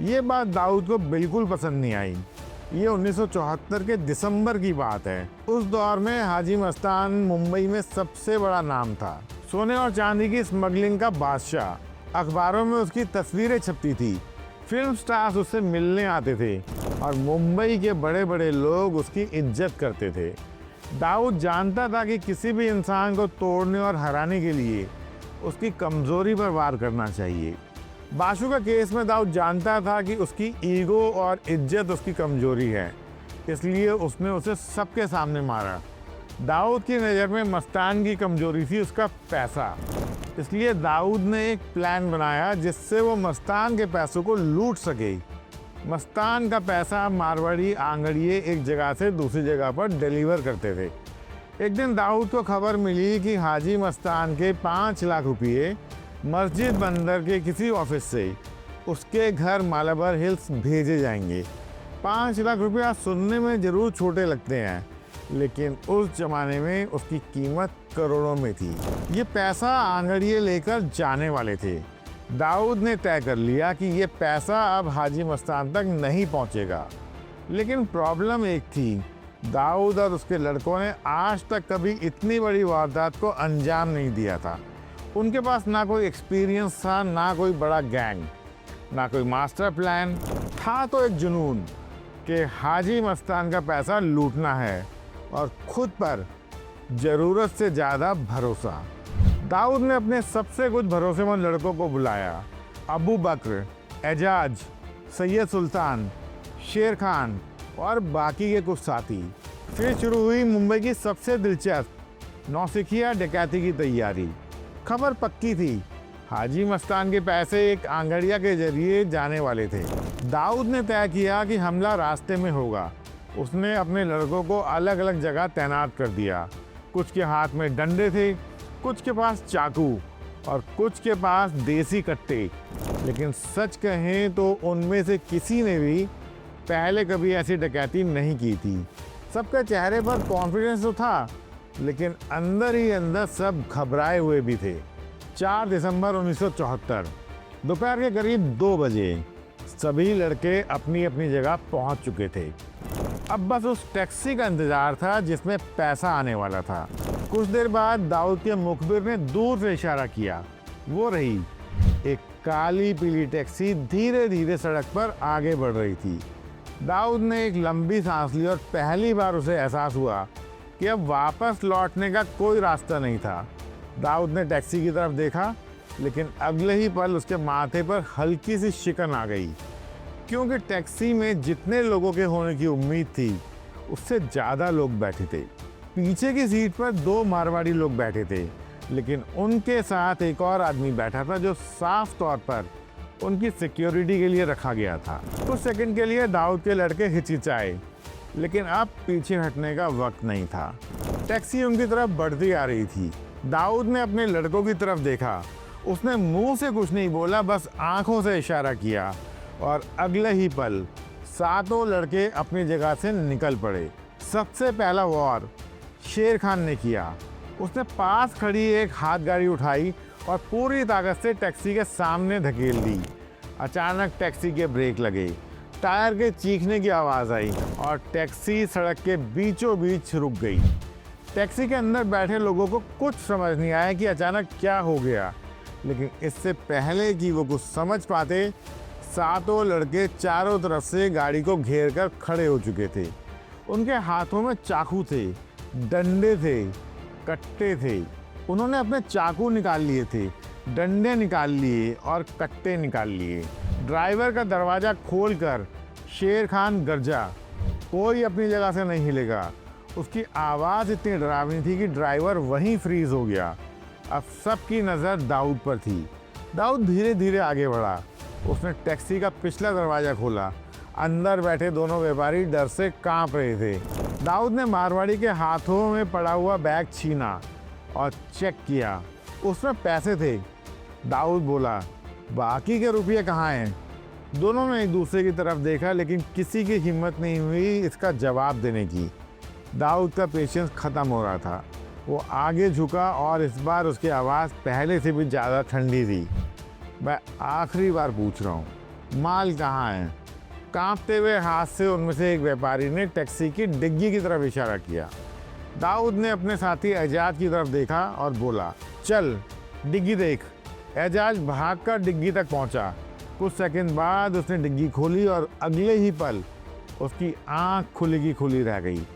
ये बात दाऊद को बिल्कुल पसंद नहीं आई। ये 1974 के दिसंबर की बात है। उस दौर में हाजी मस्तान मुंबई में सबसे बड़ा नाम था, सोने और चांदी की स्मगलिंग का बादशाह। अखबारों में उसकी तस्वीरें छपती थी, फिल्म स्टार्स उससे मिलने आते थे और मुंबई के बड़े बड़े लोग उसकी इज्जत करते थे। दाऊद जानता था कि किसी भी इंसान को तोड़ने और हराने के लिए उसकी कमज़ोरी पर वार करना चाहिए। बाशु का केस में दाऊद जानता था कि उसकी ईगो और इज्जत उसकी कमजोरी है, इसलिए उसने उसे सबके सामने मारा। दाऊद की नज़र में मस्तान की कमजोरी थी उसका पैसा, इसलिए दाऊद ने एक प्लान बनाया जिससे वो मस्तान के पैसों को लूट सके। मस्तान का पैसा मारवाड़ी आंगड़िए एक जगह से दूसरी जगह पर डिलीवर करते थे। एक दिन दाऊद को खबर मिली कि हाजी मस्तान के 5 लाख रुपये मस्जिद बंदर के किसी ऑफिस से उसके घर मालाबार हिल्स भेजे जाएंगे। 5 लाख रुपया सुनने में ज़रूर छोटे लगते हैं, लेकिन उस ज़माने में उसकी कीमत करोड़ों में थी। ये पैसा आंगड़िए लेकर जाने वाले थे। दाऊद ने तय कर लिया कि ये पैसा अब हाजी मस्तान तक नहीं पहुंचेगा। लेकिन प्रॉब्लम एक थी, दाऊद और उसके लड़कों ने आज तक कभी इतनी बड़ी वारदात को अंजाम नहीं दिया था। उनके पास ना कोई एक्सपीरियंस था, ना कोई बड़ा गैंग, ना कोई मास्टर प्लान था, तो एक जुनून कि हाजी मस्तान का पैसा लूटना है और खुद पर ज़रूरत से ज़्यादा भरोसा। दाऊद ने अपने सबसे कुछ भरोसेमंद लड़कों को बुलाया, अबू बकर, एजाज, सैयद सुल्तान, शेर खान और बाकी के कुछ साथी। फिर शुरू हुई मुंबई की सबसे दिलचस्प नौसिखिया डकैती की तैयारी। खबर पक्की थी, हाजी मस्तान के पैसे एक आंगड़िया के जरिए जाने वाले थे। दाऊद ने तय किया कि हमला रास्ते में होगा। उसने अपने लड़कों को अलग अलग जगह तैनात कर दिया। कुछ के हाथ में डंडे थे, कुछ के पास चाकू और कुछ के पास देसी कट्टे। लेकिन सच कहें तो उनमें से किसी ने भी पहले कभी ऐसी डकैती नहीं की थी। सबके चेहरे पर कॉन्फिडेंस तो था, लेकिन अंदर ही अंदर सब घबराए हुए भी थे। 4 दिसंबर 1974 दोपहर के करीब 2 बजे सभी लड़के अपनी अपनी जगह पहुंच चुके थे। अब बस उस टैक्सी का इंतजार था जिसमें पैसा आने वाला था। कुछ देर बाद दाऊद के मुखबिर ने दूर से इशारा किया। वो रही, एक काली पीली टैक्सी धीरे धीरे सड़क पर आगे बढ़ रही थी। दाऊद ने एक लंबी सांस ली और पहली बार उसे एहसास हुआ कि अब वापस लौटने का कोई रास्ता नहीं था। दाऊद ने टैक्सी की तरफ देखा, लेकिन अगले ही पल उसके माथे पर हल्की सी शिकन आ गई, क्योंकि टैक्सी में जितने लोगों के होने की उम्मीद थी उससे ज़्यादा लोग बैठे थे। पीछे की सीट पर 2 मारवाड़ी लोग बैठे थे, लेकिन उनके साथ एक और आदमी बैठा था जो साफ तौर पर उनकी सिक्योरिटी के लिए रखा गया था। कुछ सेकंड के लिए दाऊद के लड़के हिचकिचाए, लेकिन अब पीछे हटने का वक्त नहीं था। टैक्सी उनकी तरफ बढ़ती आ रही थी। दाऊद ने अपने लड़कों की तरफ देखा। उसने मुंह से कुछ नहीं बोला, बस आंखों से इशारा किया और अगले ही पल 7 लड़के अपनी जगह से निकल पड़े। सबसे पहला वार शेर खान ने किया। उसने पास खड़ी एक हाथ गाड़ी उठाई और पूरी ताकत से टैक्सी के सामने धकेल दी। अचानक टैक्सी के ब्रेक लगे, टायर के चीखने की आवाज़ आई और टैक्सी सड़क के बीचों बीच रुक गई। टैक्सी के अंदर बैठे लोगों को कुछ समझ नहीं आया कि अचानक क्या हो गया, लेकिन इससे पहले कि वो कुछ समझ पाते, 7 लड़के चारों तरफ से गाड़ी को घेर कर खड़े हो चुके थे। उनके हाथों में चाकू थे, डंडे थे, कट्टे थे। उन्होंने अपने चाकू निकाल लिए थे, डंडे निकाल लिए और कट्टे निकाल लिए। ड्राइवर का दरवाज़ा खोलकर शेर खान गरजा, कोई अपनी जगह से नहीं हिलेगा। उसकी आवाज़ इतनी डरावनी थी कि ड्राइवर वहीं फ्रीज हो गया। अब सबकी नज़र दाऊद पर थी। दाऊद धीरे धीरे आगे बढ़ा। उसने टैक्सी का पिछला दरवाज़ा खोला। अंदर बैठे दोनों व्यापारी डर से कांप रहे थे। दाऊद ने मारवाड़ी के हाथों में पड़ा हुआ बैग छीना और चेक किया। उसमें पैसे थे। दाऊद बोला, बाकी के रुपये कहाँ हैं? दोनों ने एक दूसरे की तरफ देखा, लेकिन किसी की हिम्मत नहीं हुई इसका जवाब देने की। दाऊद का पेशेंस ख़त्म हो रहा था। वो आगे झुका और इस बार उसकी आवाज़ पहले से भी ज़्यादा ठंडी थी। मैं आखिरी बार पूछ रहा हूँ, माल कहाँ है? कांपते हुए हाथ से उनमें से एक व्यापारी ने टैक्सी की डिग्गी की तरफ इशारा किया। दाऊद ने अपने साथी एजाज की तरफ देखा और बोला, चल डिग्गी देख। एजाज भागकर डिग्गी तक पहुंचा। कुछ सेकंड बाद उसने डिग्गी खोली और अगले ही पल उसकी आंख खुली की खुली रह गई।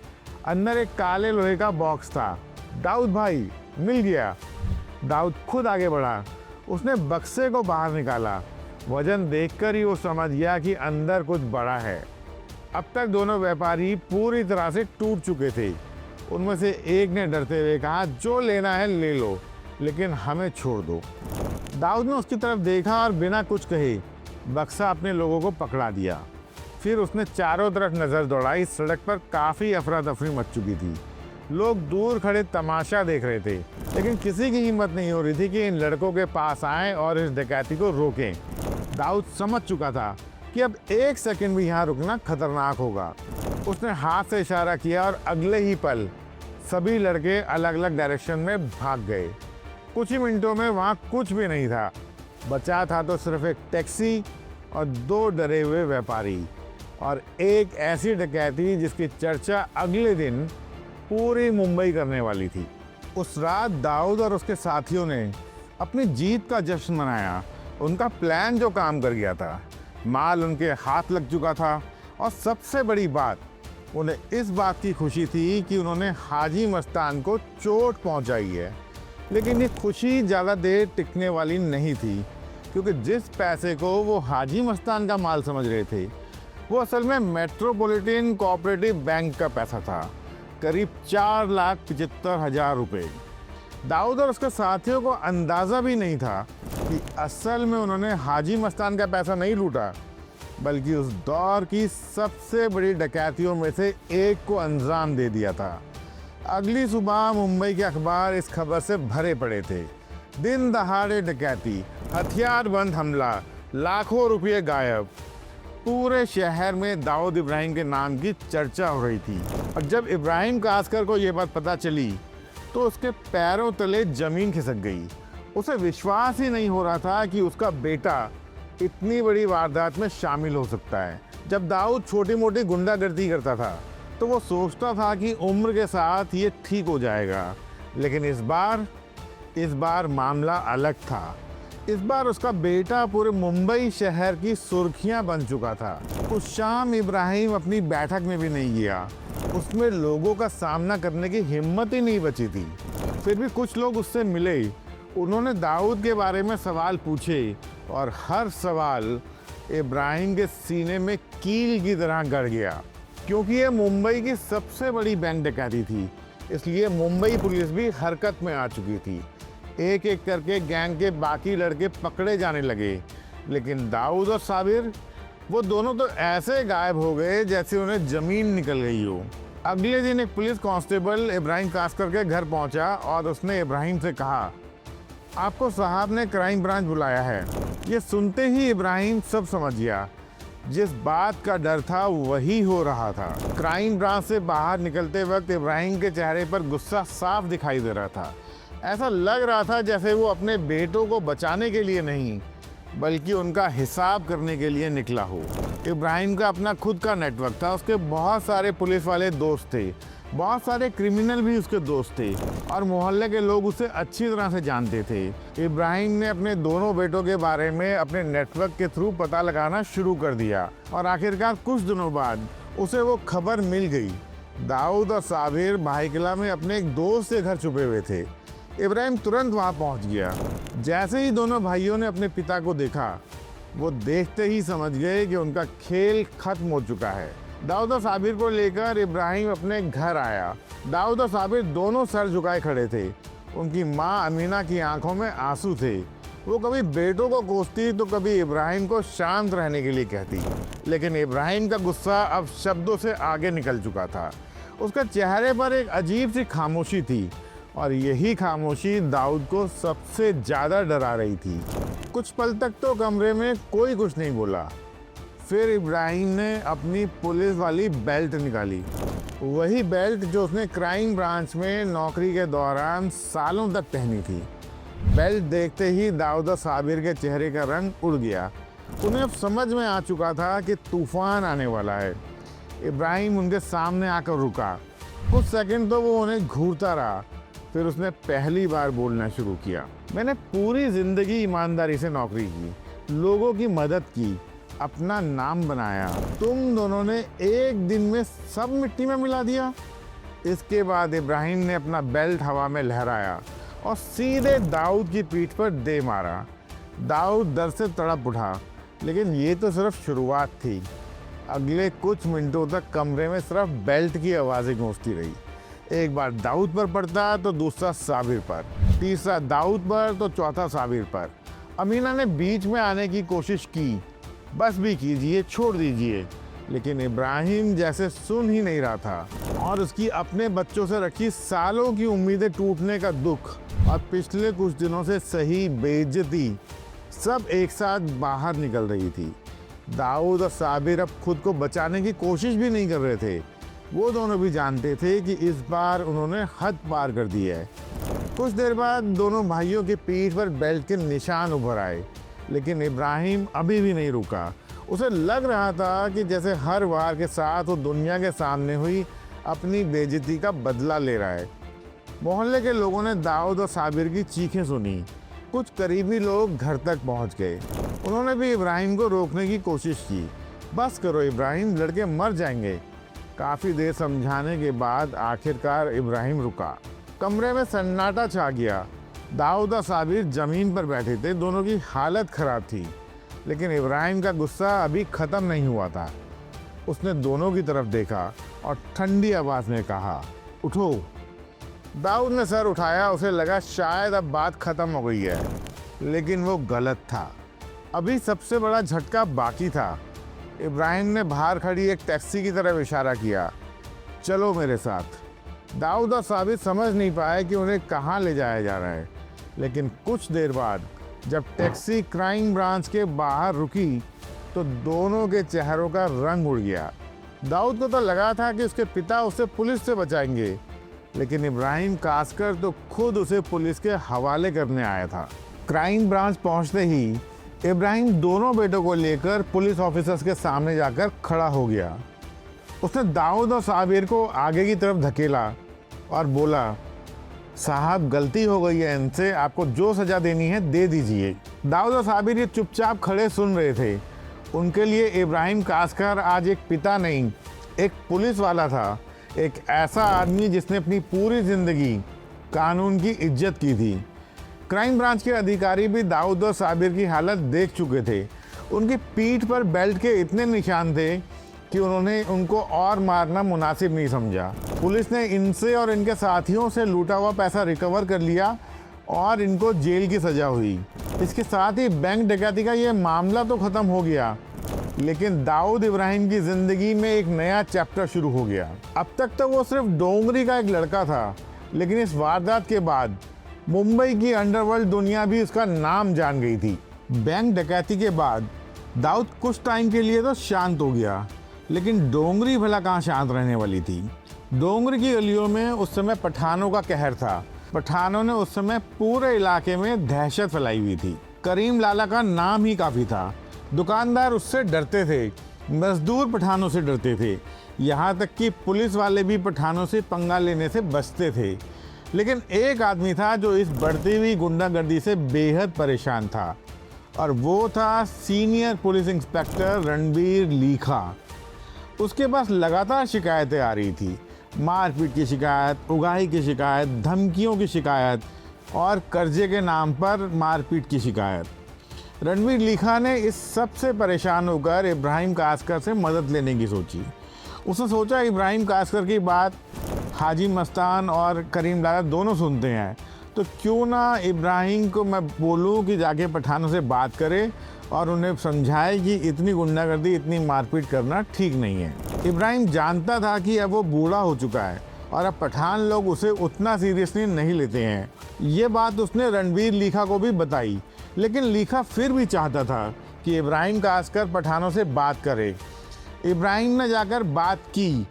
अंदर एक काले लोहे का बॉक्स था। दाऊद भाई, मिल गया। दाऊद खुद आगे बढ़ा। उसने बक्से को बाहर निकाला। वजन देखकर ही वो समझ गया कि अंदर कुछ बड़ा है। अब तक दोनों व्यापारी पूरी तरह से टूट चुके थे। उनमें से एक ने डरते हुए कहा, जो लेना है ले लो, लेकिन हमें छोड़ दो। दाऊद ने उसकी तरफ देखा और बिना कुछ कहे बक्सा अपने लोगों को पकड़ा दिया। फिर उसने चारों तरफ नज़र दौड़ाई। सड़क पर काफ़ी अफरा तफरी मच चुकी थी। लोग दूर खड़े तमाशा देख रहे थे, लेकिन किसी की हिम्मत नहीं हो रही थी कि इन लड़कों के पास आएं और इस डकैती को रोकें। दाऊद समझ चुका था कि अब 1 सेकंड भी यहाँ रुकना खतरनाक होगा। उसने हाथ से इशारा किया और अगले ही पल सभी लड़के अलग अलग डायरेक्शन में भाग गए। कुछ ही मिनटों में वहाँ कुछ भी नहीं था। बचा था तो सिर्फ एक टैक्सी और 2 डरे हुए व्यापारी और एक ऐसी डकैती जिसकी चर्चा अगले दिन पूरी मुंबई करने वाली थी। उस रात दाऊद और उसके साथियों ने अपनी जीत का जश्न मनाया। उनका प्लान जो काम कर गया था, माल उनके हाथ लग चुका था और सबसे बड़ी बात, उन्हें इस बात की खुशी थी कि उन्होंने हाजी मस्तान को चोट पहुंचाई है। लेकिन ये खुशी ज़्यादा देर टिकने वाली नहीं थी, क्योंकि जिस पैसे को वो हाजी मस्तान का माल समझ रहे थे, वो असल में मेट्रोपॉलिटन कोऑपरेटिव बैंक का पैसा था, करीब 4,75,000 रुपये। दाऊद और उसके साथियों को अंदाज़ा भी नहीं था कि असल में उन्होंने हाजी मस्तान का पैसा नहीं लूटा, बल्कि उस दौर की सबसे बड़ी डकैतियों में से एक को अंजाम दे दिया था। अगली सुबह मुंबई के अखबार इस खबर से भरे पड़े थे। दिन दहाड़े डकैती, हथियारबंद हमला, लाखों रुपये गायब। पूरे शहर में दाऊद इब्राहिम के नाम की चर्चा हो रही थी। और जब इब्राहिम कासकर को ये बात पता चली तो उसके पैरों तले जमीन खिसक गई। उसे विश्वास ही नहीं हो रहा था कि उसका बेटा इतनी बड़ी वारदात में शामिल हो सकता है। जब दाऊद छोटी मोटी गुंडागर्दी करता था तो वो सोचता था कि उम्र के साथ ये ठीक हो जाएगा, लेकिन इस बार मामला अलग था। इस बार उसका बेटा पूरे मुंबई शहर की सुर्खियां बन चुका था। उस शाम इब्राहिम अपनी बैठक में भी नहीं गया। उसमें लोगों का सामना करने की हिम्मत ही नहीं बची थी। फिर भी कुछ लोग उससे मिले। उन्होंने दाऊद के बारे में सवाल पूछे और हर सवाल इब्राहिम के सीने में कील की तरह गड़ गया। क्योंकि ये मुंबई की सबसे बड़ी बैंक डकैती थी, इसलिए मुंबई पुलिस भी हरकत में आ चुकी थी। एक एक करके गैंग के बाकी लड़के पकड़े जाने लगे, लेकिन दाऊद और साबिर, वो दोनों तो ऐसे गायब हो गए जैसे उन्हें जमीन निकल गई हो। अगले दिन एक पुलिस कांस्टेबल इब्राहिम कासकर के घर पहुंचा और उसने इब्राहिम से कहा, आपको साहब ने क्राइम ब्रांच बुलाया है। ये सुनते ही इब्राहिम सब समझ गया। जिस बात का डर था वही हो रहा था। क्राइम ब्रांच से बाहर निकलते वक्त इब्राहिम के चेहरे पर गुस्सा साफ दिखाई दे रहा था। ऐसा लग रहा था जैसे वो अपने बेटों को बचाने के लिए नहीं, बल्कि उनका हिसाब करने के लिए निकला हो। इब्राहिम का अपना खुद का नेटवर्क था। उसके बहुत सारे पुलिस वाले दोस्त थे, बहुत सारे क्रिमिनल भी उसके दोस्त थे और मोहल्ले के लोग उसे अच्छी तरह से जानते थे। इब्राहिम ने अपने दोनों बेटों के बारे में अपने नेटवर्क के थ्रू पता लगाना शुरू कर दिया और आखिरकार कुछ दिनों बाद उसे वो खबर मिल गई। दाऊद और साबिर भाई किला में अपने एक दोस्त के घर छुपे हुए थे। इब्राहिम तुरंत वहाँ पहुँच गया। जैसे ही दोनों भाइयों ने अपने पिता को देखा, वो देखते ही समझ गए कि उनका खेल खत्म हो चुका है। दाऊद और साबिर को लेकर इब्राहिम अपने घर आया। दाऊद और साबिर दोनों सर झुकाए खड़े थे। उनकी माँ अमीना की आंखों में आंसू थे। वो कभी बेटों को कोसती तो कभी इब्राहिम को शांत रहने के लिए कहती, लेकिन इब्राहिम का गुस्सा अब शब्दों से आगे निकल चुका था। उसका चेहरे पर एक अजीब सी खामोशी थी और यही खामोशी दाऊद को सबसे ज़्यादा डरा रही थी। कुछ पल तक तो कमरे में कोई कुछ नहीं बोला। फिर इब्राहिम ने अपनी पुलिस वाली बेल्ट निकाली, वही बेल्ट जो उसने क्राइम ब्रांच में नौकरी के दौरान सालों तक पहनी थी। बेल्ट देखते ही दाऊद और साबिर के चेहरे का रंग उड़ गया। उन्हें अब समझ में आ चुका था कि तूफान आने वाला है। इब्राहिम उनके सामने आकर रुका। कुछ सेकंड तो वो उन्हें घूरता रहा। फिर उसने पहली बार बोलना शुरू किया, मैंने पूरी ज़िंदगी ईमानदारी से नौकरी की, लोगों की मदद की, अपना नाम बनाया। तुम दोनों ने एक दिन में सब मिट्टी में मिला दिया। इसके बाद इब्राहिम ने अपना बेल्ट हवा में लहराया और सीधे दाऊद की पीठ पर दे मारा। दाऊद डर से तड़प उठा, लेकिन ये तो सिर्फ शुरुआत थी। अगले कुछ मिनटों तक कमरे में सिर्फ बेल्ट की आवाज़ें गूंजती रही। एक बार दाऊद पर पड़ता तो दूसरा साबिर पर, तीसरा दाऊद पर तो चौथा साबिर पर। अमीना ने बीच में आने की कोशिश की, बस भी कीजिए, छोड़ दीजिए, लेकिन इब्राहिम जैसे सुन ही नहीं रहा था। और उसकी अपने बच्चों से रखी सालों की उम्मीदें टूटने का दुख और पिछले कुछ दिनों से सही बेइज्जती सब एक साथ बाहर निकल रही थी। दाऊद और साबिर अब खुद को बचाने की कोशिश भी नहीं कर रहे थे। वो दोनों भी जानते थे कि इस बार उन्होंने हद पार कर दी है। कुछ देर बाद दोनों भाइयों की पीठ पर बेल्ट के निशान उभर आए, लेकिन इब्राहिम अभी भी नहीं रुका। उसे लग रहा था कि जैसे हर वार के साथ वो दुनिया के सामने हुई अपनी बेइज्जती का बदला ले रहा है। मोहल्ले के लोगों ने दाऊद और साबिर की चीखें सुनी। कुछ करीबी लोग घर तक पहुंच गए। उन्होंने भी इब्राहिम को रोकने की कोशिश की। बस करो इब्राहिम, लड़के मर जाएंगे। काफ़ी देर समझाने के बाद आखिरकार इब्राहिम रुका। कमरे में सन्नाटा छा गया। दाऊद और साबिर ज़मीन पर बैठे थे। दोनों की हालत ख़राब थी, लेकिन इब्राहिम का गुस्सा अभी ख़त्म नहीं हुआ था। उसने दोनों की तरफ देखा और ठंडी आवाज़ में कहा, उठो। दाऊद ने सर उठाया। उसे लगा शायद अब बात ख़त्म हो गई है, लेकिन वो गलत था। अभी सबसे बड़ा झटका बाकी था। इब्राहिम ने बाहर खड़ी एक टैक्सी की तरफ इशारा किया, चलो मेरे साथ। दाऊद और साबिर समझ नहीं पाए कि उन्हें कहाँ ले जाया जा रहा है, लेकिन कुछ देर बाद जब टैक्सी क्राइम ब्रांच के बाहर रुकी तो दोनों के चेहरों का रंग उड़ गया। दाऊद को तो लगा था कि उसके पिता उसे पुलिस से बचाएंगे, लेकिन इब्राहिम कास्कर तो खुद उसे पुलिस के हवाले करने आया था। क्राइम ब्रांच पहुंचते ही इब्राहिम दोनों बेटों को लेकर पुलिस ऑफिसर्स के सामने जाकर खड़ा हो गया। उसने दाऊद और साबिर को आगे की तरफ धकेला और बोला, साहब गलती हो गई है इनसे, आपको जो सज़ा देनी है दे दीजिए। दाऊद और साबिर ये चुपचाप खड़े सुन रहे थे। उनके लिए इब्राहिम कास्कर आज एक पिता नहीं, एक पुलिस वाला था, एक ऐसा आदमी जिसने अपनी पूरी ज़िंदगी कानून की इज्जत की थी। क्राइम ब्रांच के अधिकारी भी दाऊद और साबिर की हालत देख चुके थे। उनकी पीठ पर बेल्ट के इतने निशान थे कि उन्होंने उनको और मारना मुनासिब नहीं समझा। पुलिस ने इनसे और इनके साथियों से लूटा हुआ पैसा रिकवर कर लिया और इनको जेल की सज़ा हुई। इसके साथ ही बैंक डकैती का ये मामला तो ख़त्म हो गया, लेकिन दाऊद इब्राहिम की ज़िंदगी में एक नया चैप्टर शुरू हो गया। अब तक तो वो सिर्फ डोंगरी का एक लड़का था, लेकिन इस वारदात के बाद मुंबई की अंडरवर्ल्ड दुनिया भी उसका नाम जान गई थी। बैंक डकैती के बाद दाऊद कुछ टाइम के लिए तो शांत हो गया, लेकिन डोंगरी भला कहाँ शांत रहने वाली थी। डोंगरी की गलियों में उस समय पठानों का कहर था। पठानों ने उस समय पूरे इलाके में दहशत फैलाई हुई थी। करीम लाला का नाम ही काफ़ी था। दुकानदार उससे डरते थे, मजदूर पठानों से डरते थे, यहाँ तक कि पुलिस वाले भी पठानों से पंगा लेने से बचते थे। लेकिन एक आदमी था जो इस बढ़ती हुई गुंडागर्दी से बेहद परेशान था, और वो था सीनियर पुलिस इंस्पेक्टर रणबीर लीखा। उसके पास लगातार शिकायतें आ रही थी, मारपीट की शिकायत, उगाही की शिकायत, धमकियों की शिकायत और कर्जे के नाम पर मारपीट की शिकायत। रणबीर लीखा ने इस सब से परेशान होकर इब्राहिम कास्कर से मदद लेने की सोची। उसने सोचा इब्राहिम कास्कर की बात हाजी मस्तान और करीम लाला दोनों सुनते हैं, तो क्यों ना इब्राहिम को मैं बोलूं कि जाके पठानों से बात करे और उन्हें समझाए कि इतनी गुंडागर्दी, इतनी मारपीट करना ठीक नहीं है। इब्राहिम जानता था कि अब वो बूढ़ा हो चुका है और अब पठान लोग उसे उतना सीरियसली नहीं लेते हैं। ये बात उसने रणबीर लीखा को भी बताई, लेकिन लीखा फिर भी चाहता था कि इब्राहिम कास्कर पठानों से बात करे। इब्राहिम ने जाकर बात की,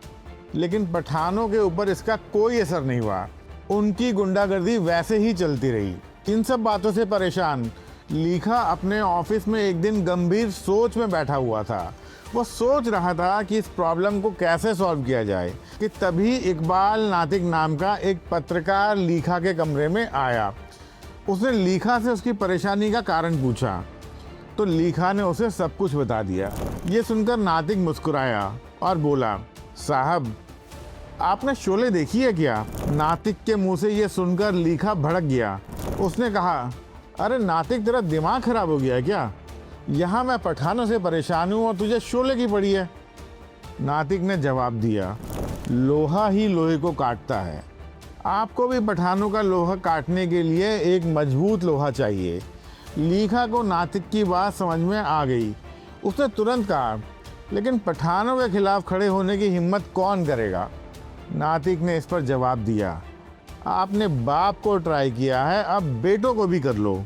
लेकिन पठानों के ऊपर इसका कोई असर नहीं हुआ। उनकी गुंडागर्दी वैसे ही चलती रही। इन सब बातों से परेशान लीखा अपने ऑफिस में एक दिन गंभीर सोच में बैठा हुआ था। वो सोच रहा था कि इस प्रॉब्लम को कैसे सॉल्व किया जाए कि तभी इकबाल नातिक नाम का एक पत्रकार लीखा के कमरे में आया। उसने लीखा से उसकी परेशानी का कारण पूछा, तो लीखा ने उसे सब कुछ बता दिया। ये सुनकर नातिक मुस्कुराया और बोला, साहब आपने शोले देखी है क्या? नातिक के मुंह से ये सुनकर लीखा भड़क गया। उसने कहा, अरे नातिक तेरा दिमाग खराब हो गया है क्या? यहाँ मैं पठानों से परेशान हूँ और तुझे शोले की पड़ी है। नातिक ने जवाब दिया, लोहा ही लोहे को काटता है। आपको भी पठानों का लोहा काटने के लिए एक मजबूत लोहा चाहिए। लीखा को नातिक की बात समझ में आ गई। उसने तुरंत कहा, लेकिन पठानों के खिलाफ खड़े होने की हिम्मत कौन करेगा? नातिक ने इस पर जवाब दिया, आपने बाप को ट्राई किया है, अब बेटों को भी कर लो।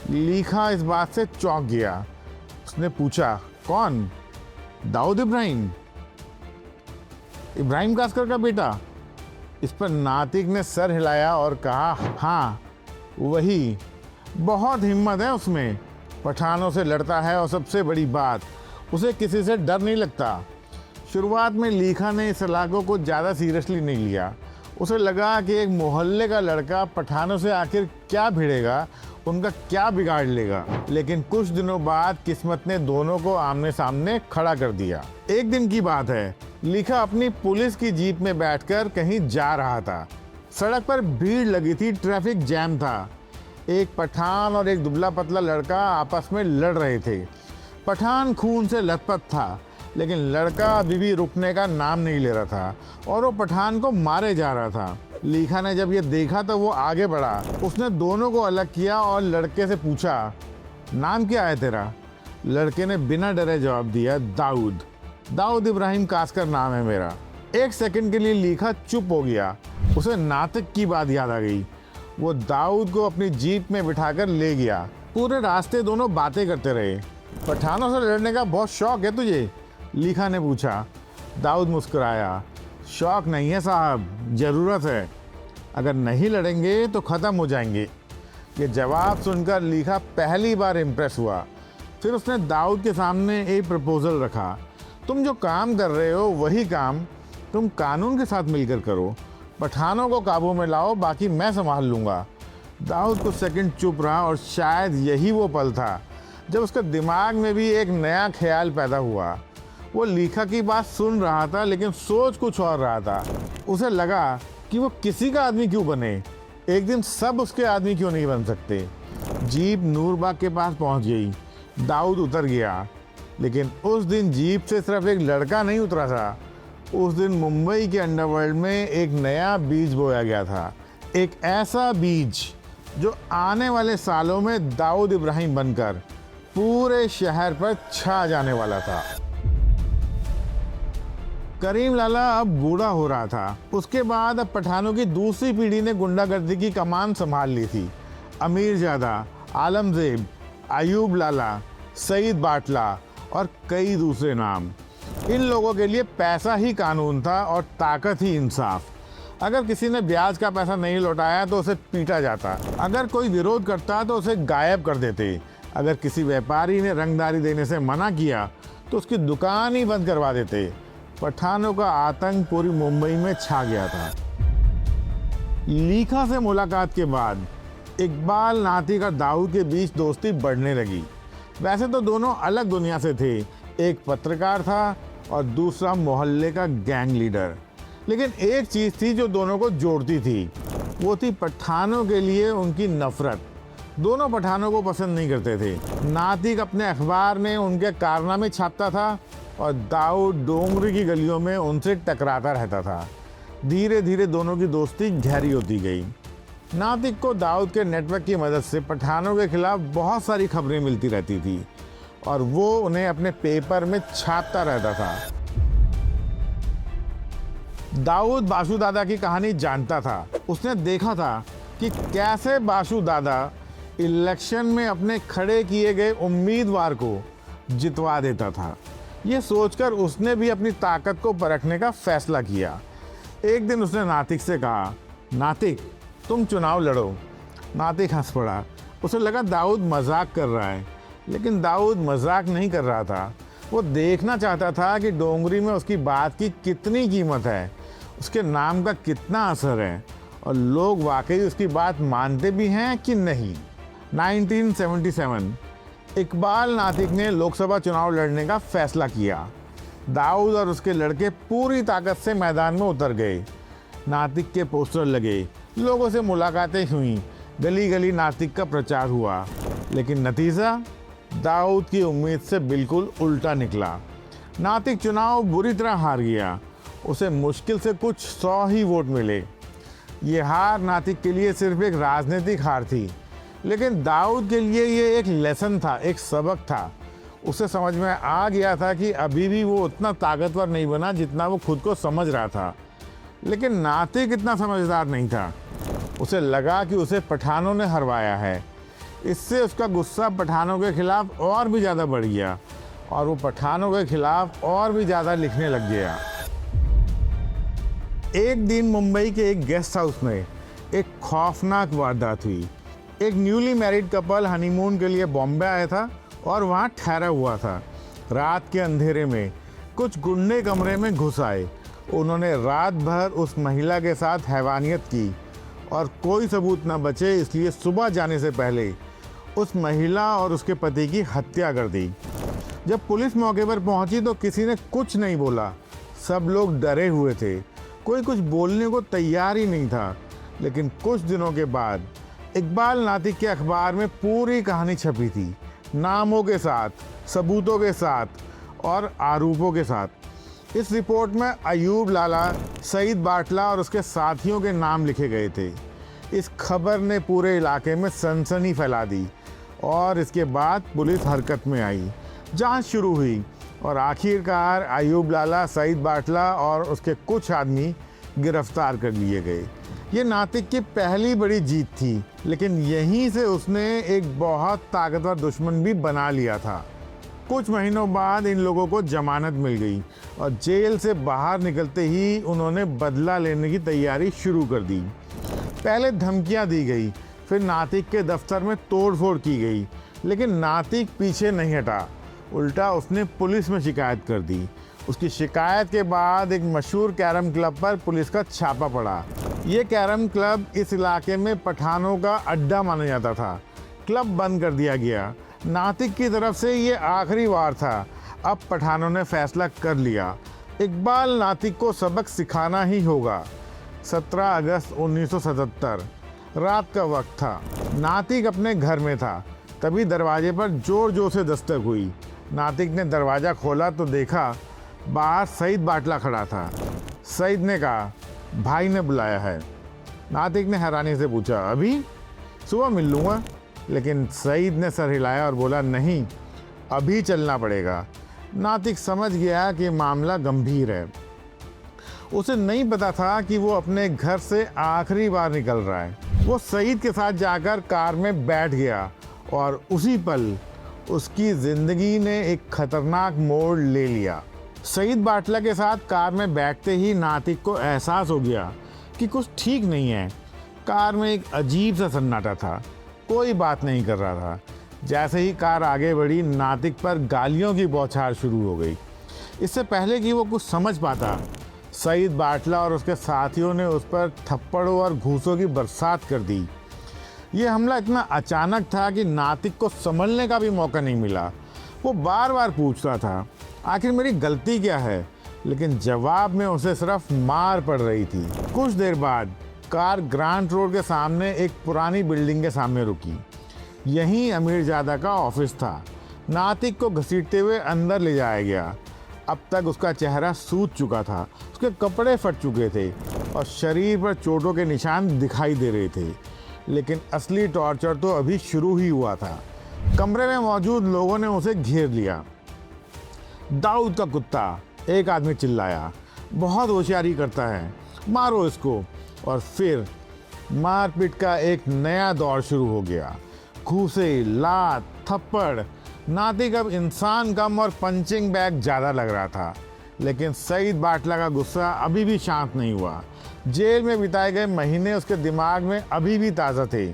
लीखा इस बात से चौंक गया। उसने पूछा, कौन? दाऊद इब्राहिम? इब्राहिम कास्कर का बेटा? इस पर नातिक ने सर हिलाया और कहा, हाँ वही, बहुत हिम्मत है उसमें, पठानों से लड़ता है और सबसे बड़ी बात, उसे किसी से डर नहीं लगता। शुरुआत में लीखा ने इस इलाकों को ज़्यादा सीरियसली नहीं लिया। उसे लगा कि एक मोहल्ले का लड़का पठानों से आखिर क्या भिड़ेगा, उनका क्या बिगाड़ लेगा। लेकिन कुछ दिनों बाद किस्मत ने दोनों को आमने सामने खड़ा कर दिया। एक दिन की बात है, लीखा अपनी पुलिस की जीप में बैठकर कहीं जा रहा था। सड़क पर भीड़ लगी थी, ट्रैफिक जैम था। एक पठान और एक दुबला पतला लड़का आपस में लड़ रहे थे। पठान खून से लथपथ था, लेकिन लड़का अभी भी रुकने का नाम नहीं ले रहा था और वो पठान को मारे जा रहा था। लीखा ने जब ये देखा तो वो आगे बढ़ा। उसने दोनों को अलग किया और लड़के से पूछा, नाम क्या है तेरा? लड़के ने बिना डरे जवाब दिया, दाऊद। दाऊद इब्राहिम कास्कर नाम है मेरा। एक सेकंड के लिए लीखा चुप हो गया। उसे नातिक की बात याद आ गई। वो दाऊद को अपनी जीप में बिठाकर ले गया। पूरे रास्ते दोनों बातें करते रहे। पठानों से लड़ने का बहुत शौक है तुझे? लीखा ने पूछा। दाऊद मुस्कुराया। शौक नहीं है साहब, ज़रूरत है। अगर नहीं लड़ेंगे तो ख़त्म हो जाएंगे। ये जवाब सुनकर लीखा पहली बार इम्प्रेस हुआ। फिर उसने दाऊद के सामने एक प्रपोज़ल रखा। तुम जो काम कर रहे हो वही काम तुम कानून के साथ मिलकर करो। पठानों को काबू में लाओ, बाकी मैं संभाल लूँगा। दाऊद कुछ सेकंड चुप रहा और शायद यही वो पल था जब उसके दिमाग में भी एक नया ख्याल पैदा हुआ। वो लीखा की बात सुन रहा था लेकिन सोच कुछ और रहा था। उसे लगा कि वो किसी का आदमी क्यों बने, एक दिन सब उसके आदमी क्यों नहीं बन सकते। जीप नूरबाग के पास पहुंच गई। दाऊद उतर गया, लेकिन उस दिन जीप से सिर्फ एक लड़का नहीं उतरा था। उस दिन मुंबई के अंडरवर्ल्ड में एक नया बीज बोया गया था। एक ऐसा बीज जो आने वाले सालों में दाऊद इब्राहिम बनकर पूरे शहर पर छा जाने वाला था। करीम लाला अब बूढ़ा हो रहा था। उसके बाद अब पठानों की दूसरी पीढ़ी ने गुंडागर्दी की कमान संभाल ली थी। अमीरजादा, आलमजेब, अयूब लाला, सईद बाटला और कई दूसरे नाम। इन लोगों के लिए पैसा ही कानून था और ताकत ही इंसाफ। अगर किसी ने ब्याज का पैसा नहीं लौटाया तो उसे पीटा जाता। अगर कोई विरोध करता तो उसे गायब कर देते। अगर किसी व्यापारी ने रंगदारी देने से मना किया तो उसकी दुकान ही बंद करवा देते। पठानों का आतंक पूरी मुंबई में छा गया था। लीखा से मुलाकात के बाद इकबाल, नातिक और दाऊद के बीच दोस्ती बढ़ने लगी। वैसे तो दोनों अलग दुनिया से थे, एक पत्रकार था और दूसरा मोहल्ले का गैंग लीडर। लेकिन एक चीज़ थी जो दोनों को जोड़ती थी, वो थी पठानों के लिए उनकी नफरत। दोनों पठानों को पसंद नहीं करते थे। नातिक अपने अखबार में उनके कारनामे छापता था और दाऊद डोंगरी की गलियों में उनसे टकराता रहता था। धीरे धीरे दोनों की दोस्ती गहरी होती गई। नातिक को दाऊद के नेटवर्क की मदद से पठानों के खिलाफ बहुत सारी खबरें मिलती रहती थी और वो उन्हें अपने पेपर में छापता रहता था। दाऊद बासु दादा की कहानी जानता था। उसने देखा था कि कैसे बासु दादा इलेक्शन में अपने खड़े किए गए उम्मीदवार को जितवा देता था। ये सोचकर उसने भी अपनी ताकत को परखने का फैसला किया। एक दिन उसने नातिक से कहा, नातिक तुम चुनाव लड़ो। नातिक हंस पड़ा। उसे लगा दाऊद मजाक कर रहा है, लेकिन दाऊद मजाक नहीं कर रहा था। वो देखना चाहता था कि डोंगरी में उसकी बात की कितनी कीमत है, उसके नाम का कितना असर है और लोग वाकई उसकी बात मानते भी हैं कि नहीं। 1977 इकबाल नातिक ने लोकसभा चुनाव लड़ने का फैसला किया। दाऊद और उसके लड़के पूरी ताकत से मैदान में उतर गए। नातिक के पोस्टर लगे, लोगों से मुलाकातें हुई, गली गली नातिक का प्रचार हुआ। लेकिन नतीजा दाऊद की उम्मीद से बिल्कुल उल्टा निकला। नातिक चुनाव बुरी तरह हार गया। उसे मुश्किल से कुछ 100 ही वोट मिले। ये हार नातिक के लिए सिर्फ एक राजनीतिक हार थी, लेकिन दाऊद के लिए ये एक लेसन था, एक सबक था। उसे समझ में आ गया था कि अभी भी वो उतना ताकतवर नहीं बना जितना वो खुद को समझ रहा था। लेकिन नातिक इतना समझदार नहीं था। उसे लगा कि उसे पठानों ने हरवाया है। इससे उसका गुस्सा पठानों के खिलाफ और भी ज़्यादा बढ़ गया और वो पठानों के खिलाफ और भी ज़्यादा लिखने लग गया। एक दिन मुंबई के एक गेस्ट हाउस में एक खौफनाक वारदात हुई। एक न्यूली मैरिड कपल हनीमून के लिए बॉम्बे आया था और वहाँ ठहरा हुआ था। रात के अंधेरे में कुछ गुंडे कमरे में घुस आए। उन्होंने रात भर उस महिला के साथ हैवानियत की और कोई सबूत न बचे, इसलिए सुबह जाने से पहले उस महिला और उसके पति की हत्या कर दी। जब पुलिस मौके पर पहुंची तो किसी ने कुछ नहीं बोला। सब लोग डरे हुए थे, कोई कुछ बोलने को तैयार ही नहीं था। लेकिन कुछ दिनों के बाद इकबाल नातिक के अखबार में पूरी कहानी छपी थी, नामों के साथ, सबूतों के साथ और आरोपों के साथ। इस रिपोर्ट में अयूब लाला, सईद बाटला और उसके साथियों के नाम लिखे गए थे। इस खबर ने पूरे इलाके में सनसनी फैला दी और इसके बाद पुलिस हरकत में आई। जांच शुरू हुई और आखिरकार अयूब लाला, सईद बाटला और उसके कुछ आदमी गिरफ्तार कर लिए गए। ये नातिक की पहली बड़ी जीत थी, लेकिन यहीं से उसने एक बहुत ताकतवर दुश्मन भी बना लिया था, कुछ महीनों बाद इन लोगों को जमानत मिल गई और जेल से बाहर निकलते ही उन्होंने बदला लेने की तैयारी शुरू कर दी। पहले धमकियां दी गई, फिर नातिक के दफ्तर में तोड़फोड़ की गई, लेकिन नातिक पीछे नहीं हटा। उल्टा उसने पुलिस में शिकायत कर दी। उसकी शिकायत के बाद एक मशहूर कैरम क्लब पर पुलिस का छापा पड़ा। ये कैरम क्लब इस इलाके में पठानों का अड्डा माना जाता था। क्लब बंद कर दिया गया। नातिक की तरफ से ये आखिरी वार था। अब पठानों ने फैसला कर लिया, इकबाल नातिक को सबक सिखाना ही होगा। 17 अगस्त 1977 रात का वक्त था। नातिक अपने घर में था, तभी दरवाजे पर जोर जोर से दस्तक हुई। नातिक ने दरवाज़ा खोला तो देखा बाहर सईद बाटला खड़ा था। सईद ने कहा, भाई ने बुलाया है। नातिक ने हैरानी से पूछा, अभी? सुबह मिल लूँगा। लेकिन सईद ने सर हिलाया और बोला, नहीं, अभी चलना पड़ेगा। नातिक समझ गया कि मामला गंभीर है। उसे नहीं पता था कि वो अपने घर से आखिरी बार निकल रहा है। वो सईद के साथ जाकर कार में बैठ गया और उसी पल उसकी ज़िंदगी ने एक खतरनाक मोड़ ले लिया। सईद बाटला के साथ कार में बैठते ही नातिक को एहसास हो गया कि कुछ ठीक नहीं है। कार में एक अजीब सा सन्नाटा था, कोई बात नहीं कर रहा था। जैसे ही कार आगे बढ़ी, नातिक पर गालियों की बौछार शुरू हो गई। इससे पहले कि वो कुछ समझ पाता, सईद बाटला और उसके साथियों ने उस पर थप्पड़ों और घूंसों की बरसात कर दी। ये हमला इतना अचानक था कि नातिक को संभलने का भी मौका नहीं मिला। वो बार बार पूछता था, आखिर मेरी गलती क्या है? लेकिन जवाब में उसे सिर्फ मार पड़ रही थी। कुछ देर बाद कार ग्रांट रोड के सामने एक पुरानी बिल्डिंग के सामने रुकी। यहीं अमीरजादा का ऑफिस था। नातिक को घसीटते हुए अंदर ले जाया गया। अब तक उसका चेहरा सूज चुका था, उसके कपड़े फट चुके थे और शरीर पर चोटों के निशान दिखाई दे रहे थे। लेकिन असली टॉर्चर तो अभी शुरू ही हुआ था। कमरे में मौजूद लोगों ने उसे घेर लिया। दाऊद का कुत्ता, एक आदमी चिल्लाया, बहुत होशियारी करता है, मारो इसको। और फिर मारपीट का एक नया दौर शुरू हो गया। घूसे, लात, थप्पड़। नातिक अब इंसान कम और पंचिंग बैग ज़्यादा लग रहा था। लेकिन सईद बाटला का गुस्सा अभी भी शांत नहीं हुआ। जेल में बिताए गए महीने उसके दिमाग में अभी भी ताज़ा थे।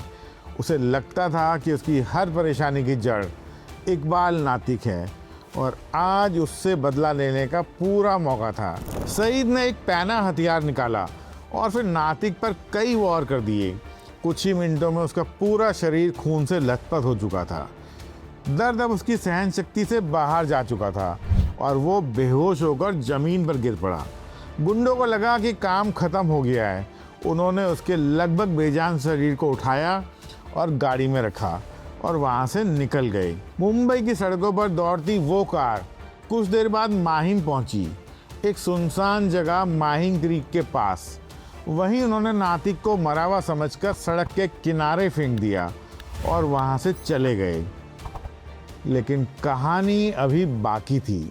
उसे लगता था कि उसकी हर परेशानी की जड़ इकबाल नातिक है और आज उससे बदला लेने का पूरा मौका था। सईद ने एक पैना हथियार निकाला और फिर नातिक पर कई वार कर दिए। कुछ ही मिनटों में उसका पूरा शरीर खून से लथपथ हो चुका था। दर्द अब उसकी सहन शक्ति से बाहर जा चुका था और वो बेहोश होकर ज़मीन पर गिर पड़ा। गुंडों को लगा कि काम खत्म हो गया है। उन्होंने उसके लगभग बेजान शरीर को उठाया और गाड़ी में रखा और वहाँ से निकल गए। मुंबई की सड़कों पर दौड़ती वो कार कुछ देर बाद माहिम पहुँची, एक सुनसान जगह माहिम क्रीक के पास। वहीं उन्होंने नातिक को मरा हुआ समझकर सड़क के किनारे फेंक दिया और वहाँ से चले गए। लेकिन कहानी अभी बाकी थी।